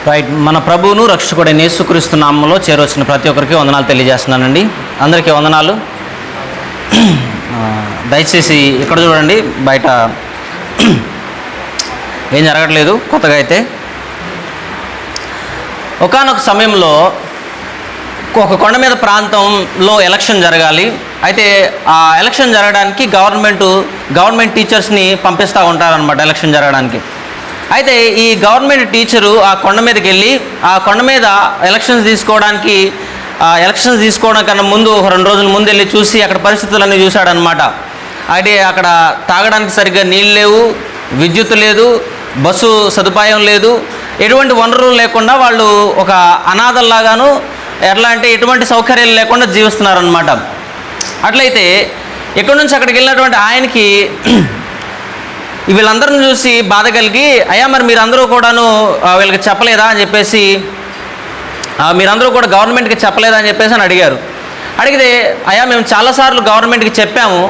Right, మన ప్రభువును రక్షకుడైన యేసుక్రీస్తు నామములో చేరవచ్చిన ప్రతి ఒక్కరికి వందనాలు తెలియజేస్తున్నానండి. అందరికీ వందనాలు. దయచేసి ఇక్కడ చూడండి, బయట ఏం జరగట్లేదు కొత్తగా. అయితే ఒకానొక సమయంలో ఒక కొండ మీద ప్రాంతంలో ఎలక్షన్ జరగాలి. అయితే ఆ ఎలక్షన్ జరగడానికి గవర్నమెంట్ టీచర్స్ని పంపిస్తూ ఉంటారనమాట ఎలక్షన్ జరగడానికి. అయితే ఈ గవర్నమెంట్ టీచరు ఆ కొండ మీదకి వెళ్ళి ఆ కొండ మీద ఎలక్షన్స్ తీసుకోవడం కన్నా ముందు ఒక 2 రోజుల ముందు వెళ్ళి చూసి అక్కడ పరిస్థితులన్నీ చూశాడనమాట. అయితే అక్కడ తాగడానికి సరిగ్గా నీళ్ళు లేవు, విద్యుత్ లేదు, బస్సు సదుపాయం లేదు, ఎటువంటి వనరులు లేకుండా వాళ్ళు ఒక అనాథల్లాగాను ఎట్లా అంటే ఎటువంటి సౌకర్యాలు లేకుండా జీవిస్తున్నారనమాట. అట్లయితే ఎక్కడి నుంచి అక్కడికి వెళ్ళినటువంటి ఆయనకి వీళ్ళందరిని చూసి బాధ కలిగి, అయ్యా మరి మీరందరూ కూడాను వీళ్ళకి చెప్పలేదా అని చెప్పేసి, మీరందరూ కూడా గవర్నమెంట్కి చెప్పలేదా అని చెప్పేసి అని అడిగారు. అడిగితే, అయ్యా మేము చాలాసార్లు గవర్నమెంట్కి చెప్పాము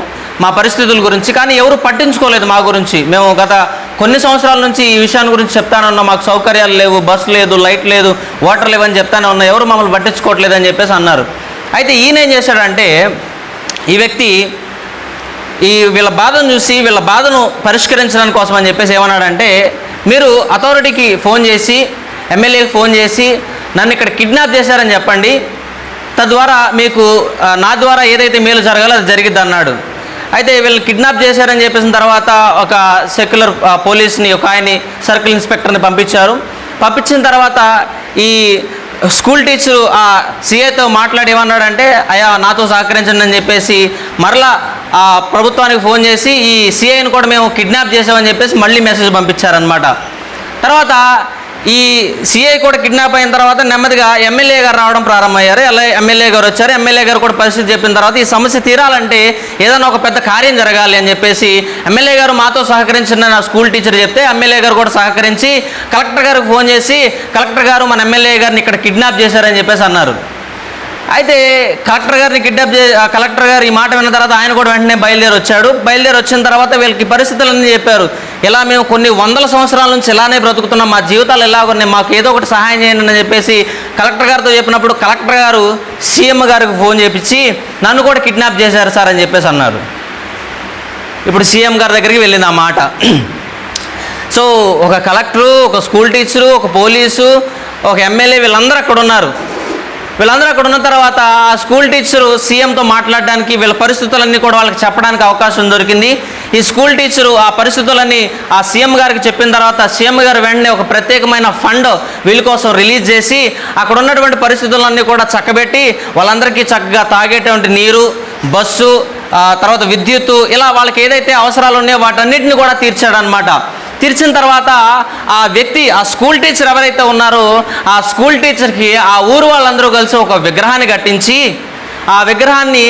మా పరిస్థితుల గురించి, కానీ ఎవరు పట్టించుకోలేదు మా గురించి. మేము గత కొన్ని సంవత్సరాల నుంచి ఈ విషయాన్ని గురించి చెప్తానే ఉన్నాం, మాకు సౌకర్యాలు లేవు, బస్సు లేదు, లైట్ లేదు, వాటర్ లేవు అని చెప్తానే ఉన్నాం, ఎవరు మమ్మల్ని పట్టించుకోవట్లేదు అని చెప్పేసి అన్నారు. అయితే ఈయన ఏం చేశాడంటే, ఈ వ్యక్తి వీళ్ళ బాధను చూసి వీళ్ళ బాధను పరిష్కరించడానికి కోసం అని చెప్పేసి ఏమన్నాడంటే, మీరు అథారిటీకి ఫోన్ చేసి, ఎమ్మెల్యేకి ఫోన్ చేసి నన్ను ఇక్కడ కిడ్నాప్ చేశారని చెప్పండి, తద్వారా మీకు నా ద్వారా ఏదైతే మేలు జరగాలో అది జరిగిద్ది అన్నాడు. అయితే వీళ్ళు కిడ్నాప్ చేశారని చెప్పేసిన తర్వాత ఒక సెక్యులర్ పోలీస్ని, ఒక ఆయన్ని, సర్కిల్ ఇన్స్పెక్టర్ని పంపించిన తర్వాత ఈ స్కూల్ టీచరు ఆ సీఏతో మాట్లాడి ఏమన్నాడంటే, అయ్యా నాతో సహకరించండి అని చెప్పేసి మరలా ఆ ప్రభుత్వానికి ఫోన్ చేసి ఈ సీఐని కూడా మేము కిడ్నాప్ చేసామని చెప్పేసి మళ్ళీ మెసేజ్ పంపించారనమాట. తర్వాత ఈ సీఐ కూడా కిడ్నాప్ అయిన తర్వాత నెమ్మదిగా ఎమ్మెల్యే గారు రావడం ప్రారంభమయ్యారు. అలా ఎమ్మెల్యే గారు వచ్చారు. ఎమ్మెల్యే గారు కూడా పరిస్థితి చెప్పిన తర్వాత ఈ సమస్య తీరాలంటే ఏదైనా ఒక పెద్ద కార్యం జరగాలి అని చెప్పేసి ఎమ్మెల్యే గారు మాతో సహకరించిన నా స్కూల్ టీచర్ చెప్తే ఎమ్మెల్యే గారు కూడా సహకరించి కలెక్టర్ గారికి ఫోన్ చేసి, కలెక్టర్ గారు మన ఎమ్మెల్యే గారిని ఇక్కడ కిడ్నాప్ చేశారని చెప్పేసి అన్నారు. అయితే కలెక్టర్ గారు ఈ మాట విన్న తర్వాత ఆయన కూడా వెంటనే బయలుదేరి వచ్చిన తర్వాత వీళ్ళకి పరిస్థితులన్నీ చెప్పారు. ఇలా మేము కొన్ని 100 సంవత్సరాల నుంచి ఇలానే బ్రతుకుతున్నాం, మా జీవితాలు ఎలా ఉన్నాయి, మాకు ఏదో ఒకటి సహాయం చేయండి అని చెప్పేసి కలెక్టర్ గారితో చెప్పినప్పుడు కలెక్టర్ గారు సీఎం గారికి ఫోన్ చేపించి నన్ను కూడా కిడ్నాప్ చేశారు సార్ అని చెప్పేసి అన్నారు. ఇప్పుడు సీఎం గారి దగ్గరికి వెళ్ళింది ఆ మాట. సో ఒక కలెక్టరు, ఒక స్కూల్ టీచరు, ఒక పోలీసు, ఒక ఎమ్మెల్యే వీళ్ళందరూ అక్కడ ఉన్నారు. వీళ్ళందరూ అక్కడ ఉన్న తర్వాత ఆ స్కూల్ టీచరు సీఎంతో మాట్లాడడానికి, వీళ్ళ పరిస్థితులన్నీ కూడా వాళ్ళకి చెప్పడానికి అవకాశం దొరికింది. ఈ స్కూల్ టీచరు ఆ పరిస్థితులన్నీ ఆ సీఎం గారికి చెప్పిన తర్వాత సీఎం గారు వెంటనే ఒక ప్రత్యేకమైన ఫండ్ వీళ్ళ కోసం రిలీజ్ చేసి అక్కడ ఉన్నటువంటి పరిస్థితులన్నీ కూడా చక్కబెట్టి వాళ్ళందరికీ చక్కగా తాగేటువంటి నీరు, బస్సు, తర్వాత విద్యుత్తు, ఇలా వాళ్ళకి ఏదైతే అవసరాలు ఉన్నాయో వాటన్నిటిని కూడా తీర్చాడనమాట. తీర్చిన తర్వాత ఆ వ్యక్తి, ఆ స్కూల్ టీచర్ ఎవరైతే ఉన్నారో ఆ స్కూల్ టీచర్కి ఆ ఊరు వాళ్ళందరూ కలిసి ఒక విగ్రహాన్ని కట్టించి ఆ విగ్రహాన్ని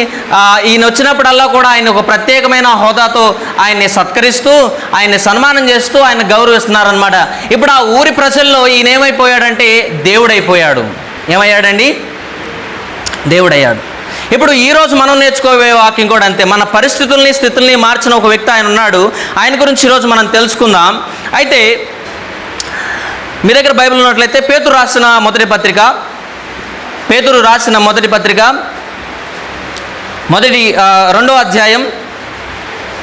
ఈయన వచ్చినప్పుడల్లా కూడా ఆయన ఒక ప్రత్యేకమైన హోదాతో ఆయన్ని సత్కరిస్తూ, ఆయన్ని సన్మానం చేస్తూ ఆయన గౌరవిస్తున్నారనమాట. ఇప్పుడు ఆ ఊరి ప్రజల్లో ఈయన ఏమైపోయాడంటే దేవుడైపోయాడు. ఏమయ్యాడండి? దేవుడయ్యాడు. ఇప్పుడు ఈరోజు మనం నేర్చుకోవే వాక్యం కూడా అంతే. మన స్థితుల్ని మార్చిన ఒక వ్యక్తి ఆయన ఉన్నాడు. ఆయన గురించి ఈరోజు మనం తెలుసుకుందాం. అయితే మీ దగ్గర బైబిల్ ఉన్నట్లయితే పేతురు రాసిన మొదటి పత్రిక 2వ అధ్యాయం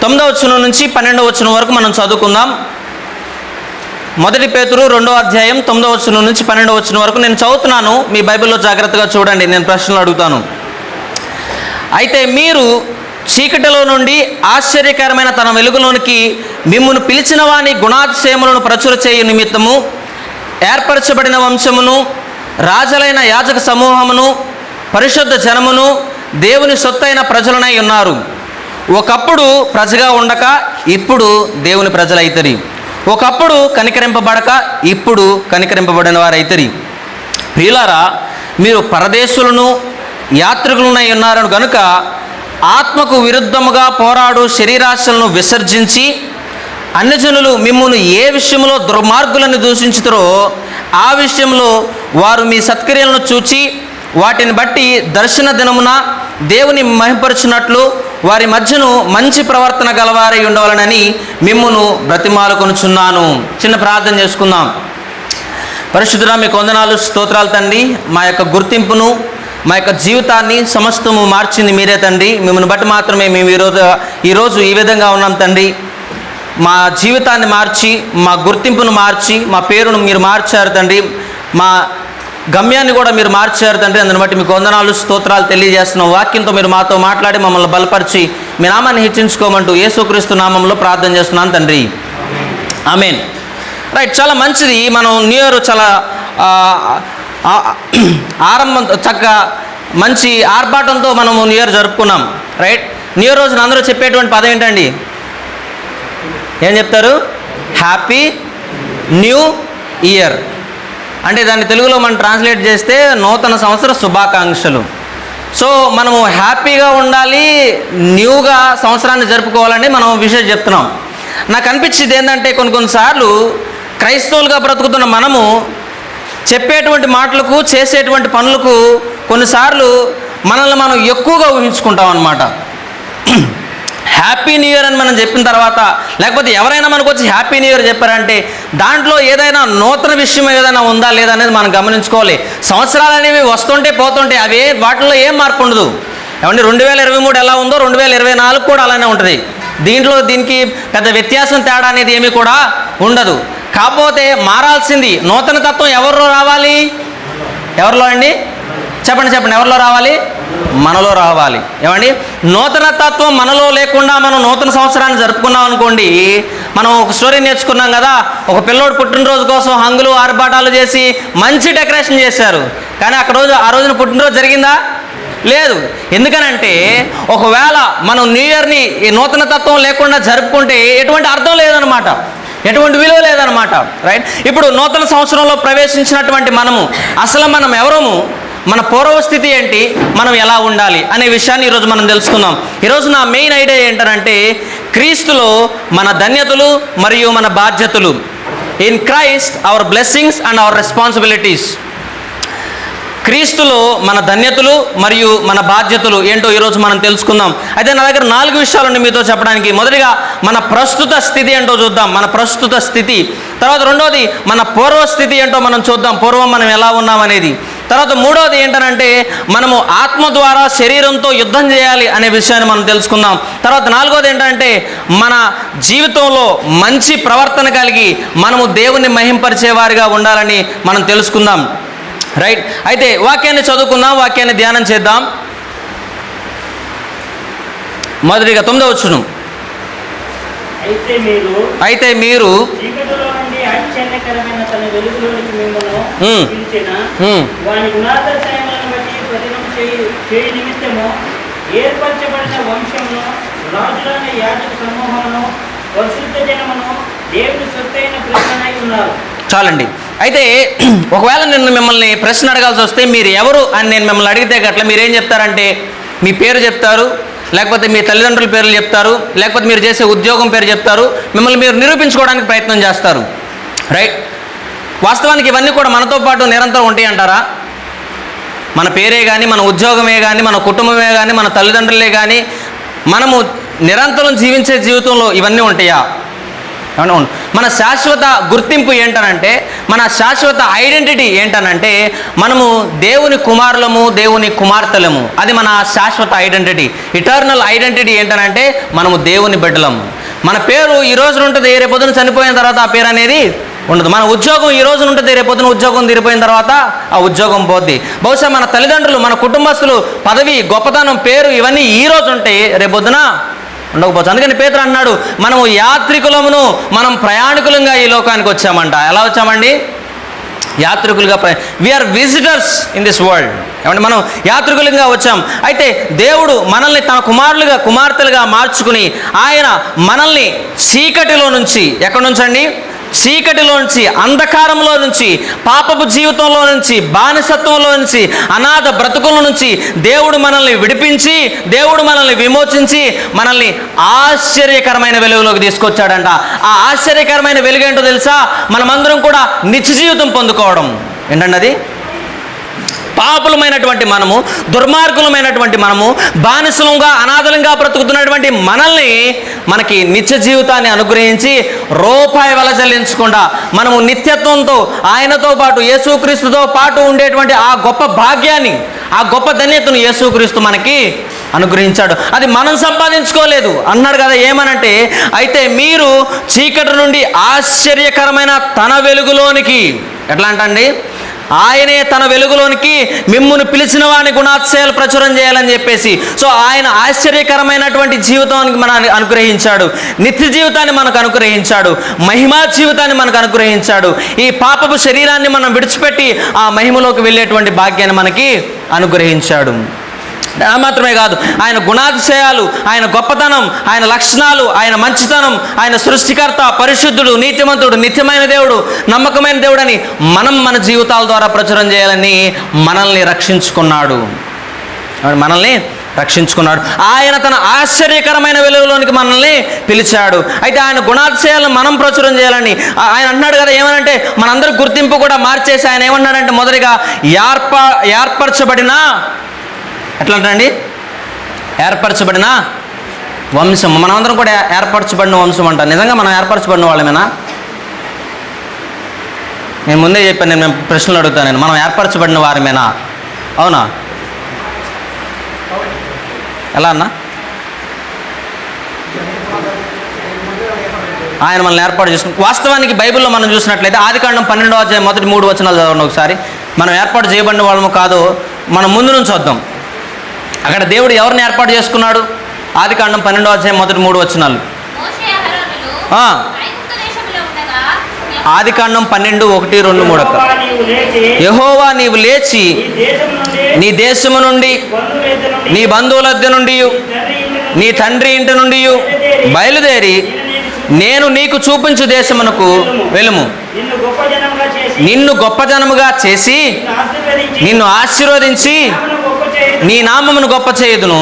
9వ వచనం నుంచి 12వ వచనం వరకు మనం చదువుకుందాం. మొదటి పేతురు 2వ అధ్యాయం 9వ వచనం నుంచి 12వ వచనం వరకు నేను చదువుతున్నాను. మీ బైబిల్లో జాగ్రత్తగా చూడండి, నేను ప్రశ్నలు అడుగుతాను. అయితే మీరు చీకటిలో నుండి ఆశ్చర్యకరమైన తన వెలుగులోనికి మిమ్మును పిలిచిన వాని గుణాతిశయములను ప్రచుర చేయు నిమిత్తము ఏర్పరచబడిన వంశమును, రాజులైన యాజక సమూహమును, పరిశుద్ధ జనమును, దేవుని సొత్తైన ప్రజలనై ఉన్నారు. ఒకప్పుడు ప్రజగా ఉండక ఇప్పుడు దేవుని ప్రజలైతరి. ఒకప్పుడు కనికరింపబడక ఇప్పుడు కనికరింపబడిన వారైతరి. ప్రియులారా, మీరు పరదేశులను, యాత్రికులనై ఉన్నారని గనుక ఆత్మకు విరుద్ధముగా పోరాడు శరీరాశలను విసర్జించి అన్యజనులు మిమ్మును ఏ విషయంలో దుర్మార్గులను దూషించుతారో ఆ విషయంలో వారు మీ సత్క్రియలను చూచి వాటిని బట్టి దర్శన దినమున దేవుని మహిమపరచునట్లు వారి మధ్యను మంచి ప్రవర్తన గలవారై ఉండవాలనని మిమ్మును బ్రతిమాలుకొనుచున్నాను. చిన్న ప్రార్థన చేసుకుందాం. పరిశుద్ధుడా మీకు వందనాలు, స్తోత్రాలు తండ్రి. మా యొక్క గుర్తింపును, మా యొక్క జీవితాన్ని సమస్తము మార్చింది మీరే తండ్రి. మిమ్మల్ని బట్టి మాత్రమే మేము ఈరోజు ఈ విధంగా ఉన్నాం తండ్రి. మా జీవితాన్ని మార్చి, మా గుర్తింపును మార్చి, మా పేరును మీరు మార్చారు తండ్రి. మా గమ్యాన్ని కూడా మీరు మార్చారు తండ్రి. అందుని బట్టి మీకు వందనాలు, స్తోత్రాలు తెలియజేస్తున్నాం. వాక్యంతో మీరు మాతో మాట్లాడి మమ్మల్ని బలపరిచి మీ నామాన్ని హెచ్చించుకోమంటూ యేసుక్రీస్తు నామంలో ప్రార్థన చేస్తున్నాను తండ్రి. ఆమేన్. రైట్, చాలా మంచిది. మనం న్యూ ఇయర్ చాలా ఆరంభం చక్కగా మంచి ఆర్భాటంతో మనము న్యూ ఇయర్ జరుపుకున్నాం. రైట్, న్యూ ఇయర్ రోజున అందరూ చెప్పేటువంటి పదం ఏంటండి? ఏం చెప్తారు? Happy new year. అంటే దాన్ని తెలుగులో మనం ట్రాన్స్లేట్ చేస్తే నూతన సంవత్సర శుభాకాంక్షలు. సో మనము హ్యాపీగా ఉండాలి, న్యూగా సంవత్సరాన్ని జరుపుకోవాలని మనం విషయం చెప్తున్నాం. నాకు అనిపించింది ఏంటంటే కొన్నిసార్లు క్రైస్తవులుగా బ్రతుకుతున్న మనము చెప్పేటువంటి మాటలకు, చేసేటువంటి పనులకు కొన్నిసార్లు మనల్ని మనం ఎక్కువగా ఊహించుకుంటాం అన్నమాట. హ్యాపీ న్యూ ఇయర్ అని మనం చెప్పిన తర్వాత, లేకపోతే ఎవరైనా మనకు వచ్చి హ్యాపీ న్యూ ఇయర్ చెప్పారంటే దాంట్లో ఏదైనా నూతన విషయం ఏదైనా ఉందా లేదా అనేది మనం గమనించుకోవాలి. సంవత్సరాలు అనేవి వస్తుంటే పోతుంటే అవి వాటిలో ఏం మార్పు ఉండదు. ఏమంటే 2023 ఎలా ఉందో 2024 కూడా అలానే ఉంటుంది. దీనికి పెద్ద వ్యత్యాసం, తేడా అనేది ఏమీ కూడా ఉండదు. కాకపోతే మారాల్సింది నూతన తత్వం ఎవరిలో రావాలి? ఎవరిలో అండి? చెప్పండి, ఎవరిలో రావాలి? మనలో రావాలి. ఏమండి, నూతన తత్వం మనలో లేకుండా మనం నూతన సంవత్సరాన్ని జరుపుకున్నాం అనుకోండి. మనం ఒక స్టోరీ నేర్చుకున్నాం కదా, ఒక పిల్లోడు పుట్టినరోజు కోసం హంగులు ఆర్భాటాలు చేసి మంచి డెకరేషన్ చేశారు. కానీ ఆ రోజున పుట్టినరోజు జరిగిందా? లేదు. ఎందుకనంటే ఒకవేళ మనం న్యూ ఇయర్ని ఈ నూతన తత్వం లేకుండా జరుపుకుంటే ఎటువంటి అర్థం లేదనమాట, ఎటువంటి విలువ లేదనమాట. రైట్, ఇప్పుడు నూతన సంవత్సరంలో ప్రవేశించినటువంటి మనము అసలు మనం ఎవరము, మన పూర్వస్థితి ఏంటి, మనం ఎలా ఉండాలి అనే విషయాన్ని ఈరోజు మనం తెలుసుకుందాం. ఈరోజు నా మెయిన్ ఐడియా ఏంటంటే క్రీస్తులో మన ధన్యతలు మరియు మన బాధ్యతలు. In Christ our blessings and hour responsibilities. క్రీస్తులో మన ధన్యతలు మరియు మన బాధ్యతలు ఏంటో ఈరోజు మనం తెలుసుకుందాం. అయితే నా దగ్గర 4 విషయాలు మీతో చెప్పడానికి. మొదటిగా మన ప్రస్తుత స్థితి ఏంటో చూద్దాం, మన ప్రస్తుత స్థితి. తర్వాత రెండోది మన పూర్వస్థితి ఏంటో మనం చూద్దాం, పూర్వం మనం ఎలా ఉన్నాం అనేది. తర్వాత మూడోది ఏంటనంటే మనము ఆత్మ ద్వారా శరీరంతో యుద్ధం చేయాలి అనే విషయాన్ని మనం తెలుసుకుందాం. తర్వాత నాలుగోది ఏంటంటే మన జీవితంలో మంచి ప్రవర్తన కలిగి మనము దేవుణ్ణి మహింపరిచేవారిగా ఉండాలని మనం తెలుసుకుందాం. రైట్, అయితే వాక్యాన్ని చదువుకుందాం, వాక్యాన్ని ధ్యానం చేద్దాం. మొదటిగా 9వ వచనం. అయితే మీరు చాలండి. అయితే ఒకవేళ నేను మిమ్మల్ని ప్రశ్న అడగాల్సి వస్తే మీరు ఎవరు అని నేను మిమ్మల్ని అడిగితే గట్ల మీరేం చెప్తారంటే మీ పేరు చెప్తారు, లేకపోతే మీ తల్లిదండ్రుల పేర్లు చెప్తారు, లేకపోతే మీరు చేసే ఉద్యోగం పేరు చెప్తారు. మిమ్మల్ని మీరు నిరూపించుకోవడానికి ప్రయత్నం చేస్తారు. రైట్, వాస్తవానికి ఇవన్నీ కూడా మనతో పాటు నిరంతరం ఉంటాయి అంటారా? మన పేరే కానీ, మన ఉద్యోగమే కానీ, మన కుటుంబమే కానీ, మన తల్లిదండ్రులే కానీ, మనము నిరంతరం జీవించే జీవితంలో ఇవన్నీ ఉంటాయా? అవును. మన శాశ్వత గుర్తింపు ఏంటనంటే, మన శాశ్వత ఐడెంటిటీ ఏంటనంటే మనము దేవుని కుమారులము, దేవుని కుమార్తెలము. అది మన శాశ్వత ఐడెంటిటీ. ఇటర్నల్ ఐడెంటిటీ ఏంటనంటే మనము దేవుని బిడ్డలము. మన పేరు ఈ రోజున ఉంటుంది, రేపొద్దున చనిపోయిన తర్వాత ఆ పేరు అనేది ఉండదు. మన ఉద్యోగం ఈ రోజున ఉంటుంది, రేపొద్దున ఉద్యోగం తీరిపోయిన తర్వాత ఆ ఉద్యోగం పోద్ది. బహుశా మన తల్లిదండ్రులు, మన కుటుంబస్తులు, పదవి, గొప్పతనం, పేరు ఇవన్నీ ఈ రోజు ఉంటాయి, రేపొద్దున ఉండకపోవచ్చు. అందుకని పేతురు అన్నాడు, మనము యాత్రికులమును, మనం ప్రయాణికులంగా ఈ లోకానికి వచ్చామంట. ఎలా వచ్చామండి? యాత్రికులుగా. We are visitors in this world. ఏమంటే మనం యాత్రికులుగా వచ్చాం. అయితే దేవుడు మనల్ని తన కుమారులుగా, కుమార్తెలుగా మార్చుకుని ఆయన మనల్ని చీకటిలో నుంచి, ఎక్కడి నుంచి అండి? చీకటిలో నుంచి, అంధకారంలో నుంచి, పాపపు జీవితంలో నుంచి, బానిసత్వంలో నుంచి, అనాథ బ్రతుకుల నుంచి దేవుడు మనల్ని విడిపించి, దేవుడు మనల్ని విమోచించి మనల్ని ఆశ్చర్యకరమైన వెలుగులోకి తీసుకొచ్చాడంట. ఆ ఆశ్చర్యకరమైన వెలుగు ఏంటో తెలుసా? మనమందరం కూడా నిత్య జీవితం పొందుకోవడం. ఏంటండి అది? పాపులమైనటువంటి మనము, దుర్మార్గులమైనటువంటి మనము, బానిసలుగా అనాథలంగా బ్రతుకుతున్నటువంటి మనల్ని మనకి నిత్య జీవితాన్ని అనుగ్రహించి రూపాయి వెల చెల్లించకుండా మనము నిత్యత్వంతో ఆయనతో పాటు యేసుక్రీస్తుతో పాటు ఉండేటువంటి ఆ గొప్ప భాగ్యాన్ని, ఆ గొప్ప ధన్యతను యేసుక్రీస్తు మనకి అనుగ్రహించాడు. అది మనం సంపాదించుకోలేదు. అన్నాడు కదా ఏమనంటే, అయితే మీరు చీకటి నుండి ఆశ్చర్యకరమైన తన వెలుగులోనికి, ఎట్లా అంటండి, ఆయనే తన వెలుగులోనికి మిమ్మును పిలిచిన వాని గుణాతిశయాలు ప్రచురం చేయాలని చెప్పేసి. సో ఆయన ఆశ్చర్యకరమైనటువంటి జీవితానికి మనకు అనుగ్రహించాడు, నిత్య జీవితాన్ని మనకు అనుగ్రహించాడు, మహిమా జీవితాన్ని మనకు అనుగ్రహించాడు. ఈ పాపపు శరీరాన్ని మనం విడిచిపెట్టి ఆ మహిమలోకి వెళ్ళేటువంటి భాగ్యాన్ని మనకి అనుగ్రహించాడు. మాత్రమే కాదు, ఆయన గుణాతిశయాలు, ఆయన గొప్పతనం, ఆయన లక్షణాలు, ఆయన మంచితనం, ఆయన సృష్టికర్త, పరిశుద్ధుడు, నీతిమంతుడు, నిత్యమైన దేవుడు, నమ్మకమైన దేవుడు అని మనం మన జీవితాల ద్వారా ప్రచురం చేయాలని మనల్ని రక్షించుకున్నాడు. ఆయన తన ఆశ్చర్యకరమైన వెలుగులోనికి మనల్ని పిలిచాడు. అయితే ఆయన గుణాతిశయాలను మనం ప్రచురం చేయాలని ఆయన అన్నాడు కదా. ఏమనంటే మనందరి గుర్తింపు కూడా మార్చేసి ఆయన ఏమన్నాడంటే, మొదటిగా ఏర్పరచబడిన, ఎట్లా అంటండి, ఏర్పరచబడిన వంశం. మనమందరం కూడా ఏర్పరచబడిన వంశం అంటాం. నిజంగా మనం ఏర్పరచబడిన వాళ్ళమేనా? నేను ముందే చెప్పాను, నేను ప్రశ్నలు అడుగుతాను, మనం ఏర్పరచబడిన వారమేనా? అవునా? ఎలా అన్నా? ఆయన మనల్ని ఏర్పాటు చేసుకుని, వాస్తవానికి బైబిల్లో మనం చూసినట్లయితే ఆదికాండం 12వ అధ్యాయం మొదటి 3 వచనాలు చదవండి ఒకసారి. మనం ఏర్పాటు చేయబడిన వాళ్ళము కాదు, మనం ముందు నుంచి వద్దాం. అక్కడ దేవుడు ఎవరిని ఏర్పాటు చేసుకున్నాడు? ఆదికాండం 12వ అధ్యాయం మొదటి 3 వచనాలు. ఆదికాండం 12, 1, 2, 3. యెహోవా నీవు లేచి నీ దేశము నుండి, నీ బంధువుల వద్ద నుండి, నీ తండ్రి ఇంటి నుండి బయలుదేరి నేను నీకు చూపించు దేశమునకు వెళ్ళుము. నిన్ను గొప్ప జనముగా చేసి నిన్ను ఆశీర్వదించి నీ నామమును గొప్ప చేయుదును.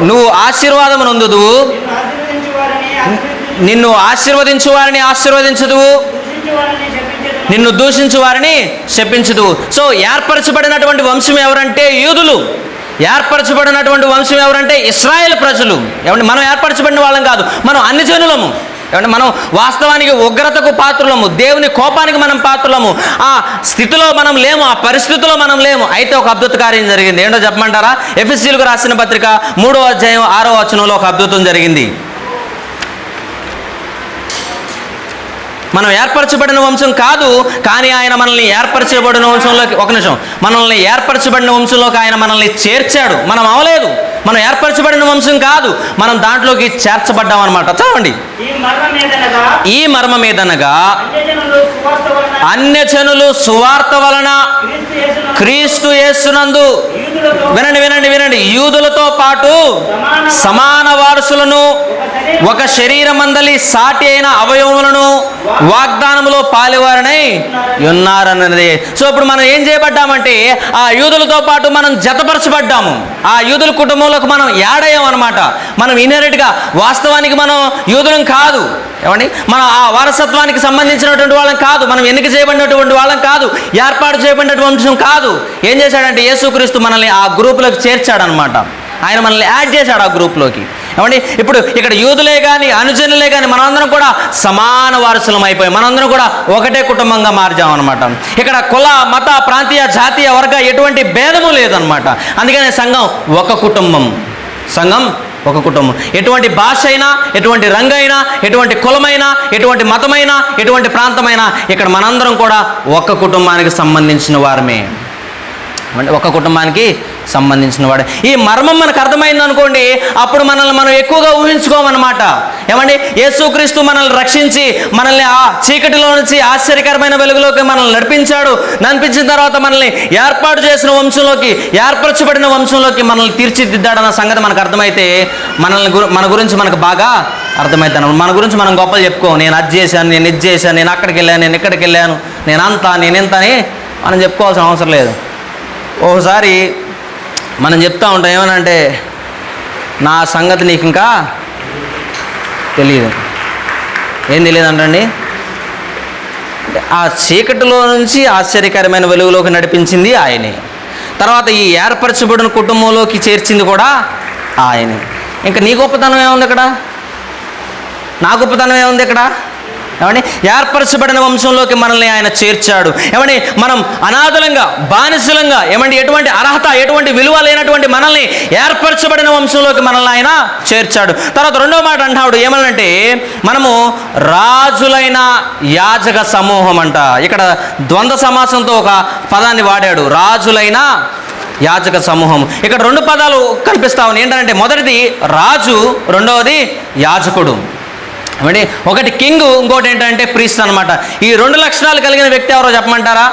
నువ్వు ఆశీర్వాదమును అందుదువు, నిన్ను ఆశీర్వదించు వారిని ఆశీర్వదించుదువు, నిన్ను దూషించు వారిని శపించుదువు. సో ఏర్పరచబడినటువంటి వంశం ఎవరంటే యూదులు. ఏర్పరచబడినటువంటి వంశం ఎవరంటే ఇశ్రాయేల్ ప్రజలు. ఏమంటే మనం ఏర్పరచబడిన వాళ్ళం కాదు, మనం అన్ని జనులము. ఏమంటే మనం వాస్తవానికి ఉగ్రతకు పాత్రులము, దేవుని కోపానికి మనం పాత్రులము. ఆ స్థితిలో మనం లేము, ఆ పరిస్థితిలో మనం లేము. అయితే ఒక అద్భుత కార్యం జరిగింది. ఏంటో చెప్పమంటారా? ఎఫెసీయులకు రాసిన పత్రిక 3వ అధ్యాయం 6వ వచనంలో ఒక అద్భుతం జరిగింది. మనం ఏర్పరచబడిన వంశం కాదు, కానీ ఆయన మనల్ని ఏర్పరచబడిన వంశంలోకి, ఒక నిమిషం, మనల్ని ఏర్పరచబడిన వంశంలోకి ఆయన మనల్ని చేర్చాడు. మనం అవలేదు, మనం ఏర్పరచబడిన వంశం కాదు, మనం దాంట్లోకి చేర్చబడ్డాం అనమాట. చదవండి. ఈ మర్మం ఏదనగా అన్యజనులు సువార్త వలన క్రీస్తు యేసునందు, వినండి వినండి వినండి, యూదులతో పాటు సమాన వారసులను, ఒక శరీరమందలి సాటి అయిన అవయవములను వాగ్దానములో పాలివారనై ఉన్నారన్నది. సో ఇప్పుడు మనం ఏం చేయబడ్డామంటే ఆ యూదులతో పాటు మనం జతపరచబడ్డాము. ఆ యూదుల కుటుంబంలోకి మనం యాడ్ అయ్యాం అనమాట. మనం ఇన్హెరిట్గా, వాస్తవానికి మనం యూదులం కాదు. ఏమండి, మన ఆ వారసత్వానికి సంబంధించినటువంటి వాళ్ళం కాదు, మనం ఎన్నిక చేయబడినటువంటి వాళ్ళం కాదు, ఏర్పాటు చేయబడినటువంటి వంశం కాదు. ఏం చేశాడంటే యేసుక్రీస్తు మనల్ని ఆ గ్రూపులోకి చేర్చాడనమాట. ఆయన మనల్ని యాడ్ చేశాడు ఆ గ్రూప్లోకి. ఏమండి, ఇప్పుడు ఇక్కడ యూదులే కానీ అనుజనులే కానీ మనందరం కూడా సమాన వారసులం అయిపోయి మనందరం కూడా ఒకటే కుటుంబంగా మార్చామన్నమాట. ఇక్కడ కుల, మత, ప్రాంతీయ, జాతీయ, వర్గ ఎటువంటి భేదము లేదనమాట. అందుకనే సంఘం ఒక కుటుంబం. సంఘం ఒక కుటుంబం. ఎటువంటి భాష అయినా, ఎటువంటి రంగు అయినా, ఎటువంటి కులమైనా, ఎటువంటి మతమైనా, ఎటువంటి ప్రాంతమైనా, ఇక్కడ మనందరం కూడా ఒక కుటుంబానికి సంబంధించిన వారమే. అంటే ఒక కుటుంబానికి సంబంధించిన వాడు. ఈ మర్మం మనకు అర్థమైంది అనుకోండి, అప్పుడు మనల్ని మనం ఎక్కువగా ఊహించుకోమన్నమాట. ఏమండి, యేసుక్రీస్తు మనల్ని రక్షించి మనల్ని ఆ చీకటిలో నుంచి ఆశ్చర్యకరమైన వెలుగులోకి మనల్ని నడిపించిన తర్వాత మనల్ని ఏర్పాటు చేసిన వంశంలోకి, ఏర్పరచబడిన వంశంలోకి మనల్ని తీర్చిదిద్దాడన్న సంగతి మనకు అర్థమైతే మన గురించి మనకు బాగా అర్థమవుతాను. మన గురించి మనం గొప్పలు చెప్పుకో, నేను అది చేశాను, నేను ఇది చేశాను, నేను అక్కడికి వెళ్ళాను, నేను ఇక్కడికి వెళ్ళాను, నేను అంతా, నేను ఇంత అని మనం చెప్పుకోవాల్సిన అవసరం లేదు. ఓసారి మనం చెప్తూ ఉంటాం ఏమనంటే, నా సంగతి నీకు ఇంకా తెలియదు. ఏం తెలియదు అంటండి. ఆ చీకటిలో నుంచి ఆశ్చర్యకరమైన వెలుగులోకి నడిపించింది ఆయనే. తర్వాత ఈ ఏర్పరచబడిన కుటుంబంలోకి చేర్చింది కూడా ఆయనే. ఇంకా నీ గొప్పతనం ఏముంది ఇక్కడ? నా గొప్పతనం ఏముంది ఇక్కడ? ఏమండి, ఏర్పరచబడిన వంశంలోకి మనల్ని ఆయన చేర్చాడు. ఏమండి, మనం అనాథలంగా, బానిసలంగా, ఏమండి, ఎటువంటి అర్హత, ఎటువంటి విలువ లేనటువంటి మనల్ని ఏర్పరచబడిన వంశంలోకి మనల్ని ఆయన చేర్చాడు. తర్వాత రెండో మాట అంటాడు, ఏమనంటే మనము రాజులైన యాజక సమూహం అంట. ఇక్కడ ద్వంద్వ సమాసంతో ఒక పదాన్ని వాడాడు, రాజులైన యాజక సమూహం. ఇక్కడ రెండు పదాలు కనిపిస్తా ఉన్నాయి. ఏంటంటే మొదటిది రాజు, రెండవది యాజకుడు. ఏమండి, ఒకటి కింగ్, ఇంకోటి ఏంటంటే ప్రీస్ట్ అనమాట. ఈ రెండు లక్షణాలు కలిగిన వ్యక్తి ఎవరో చెప్పమంటారా?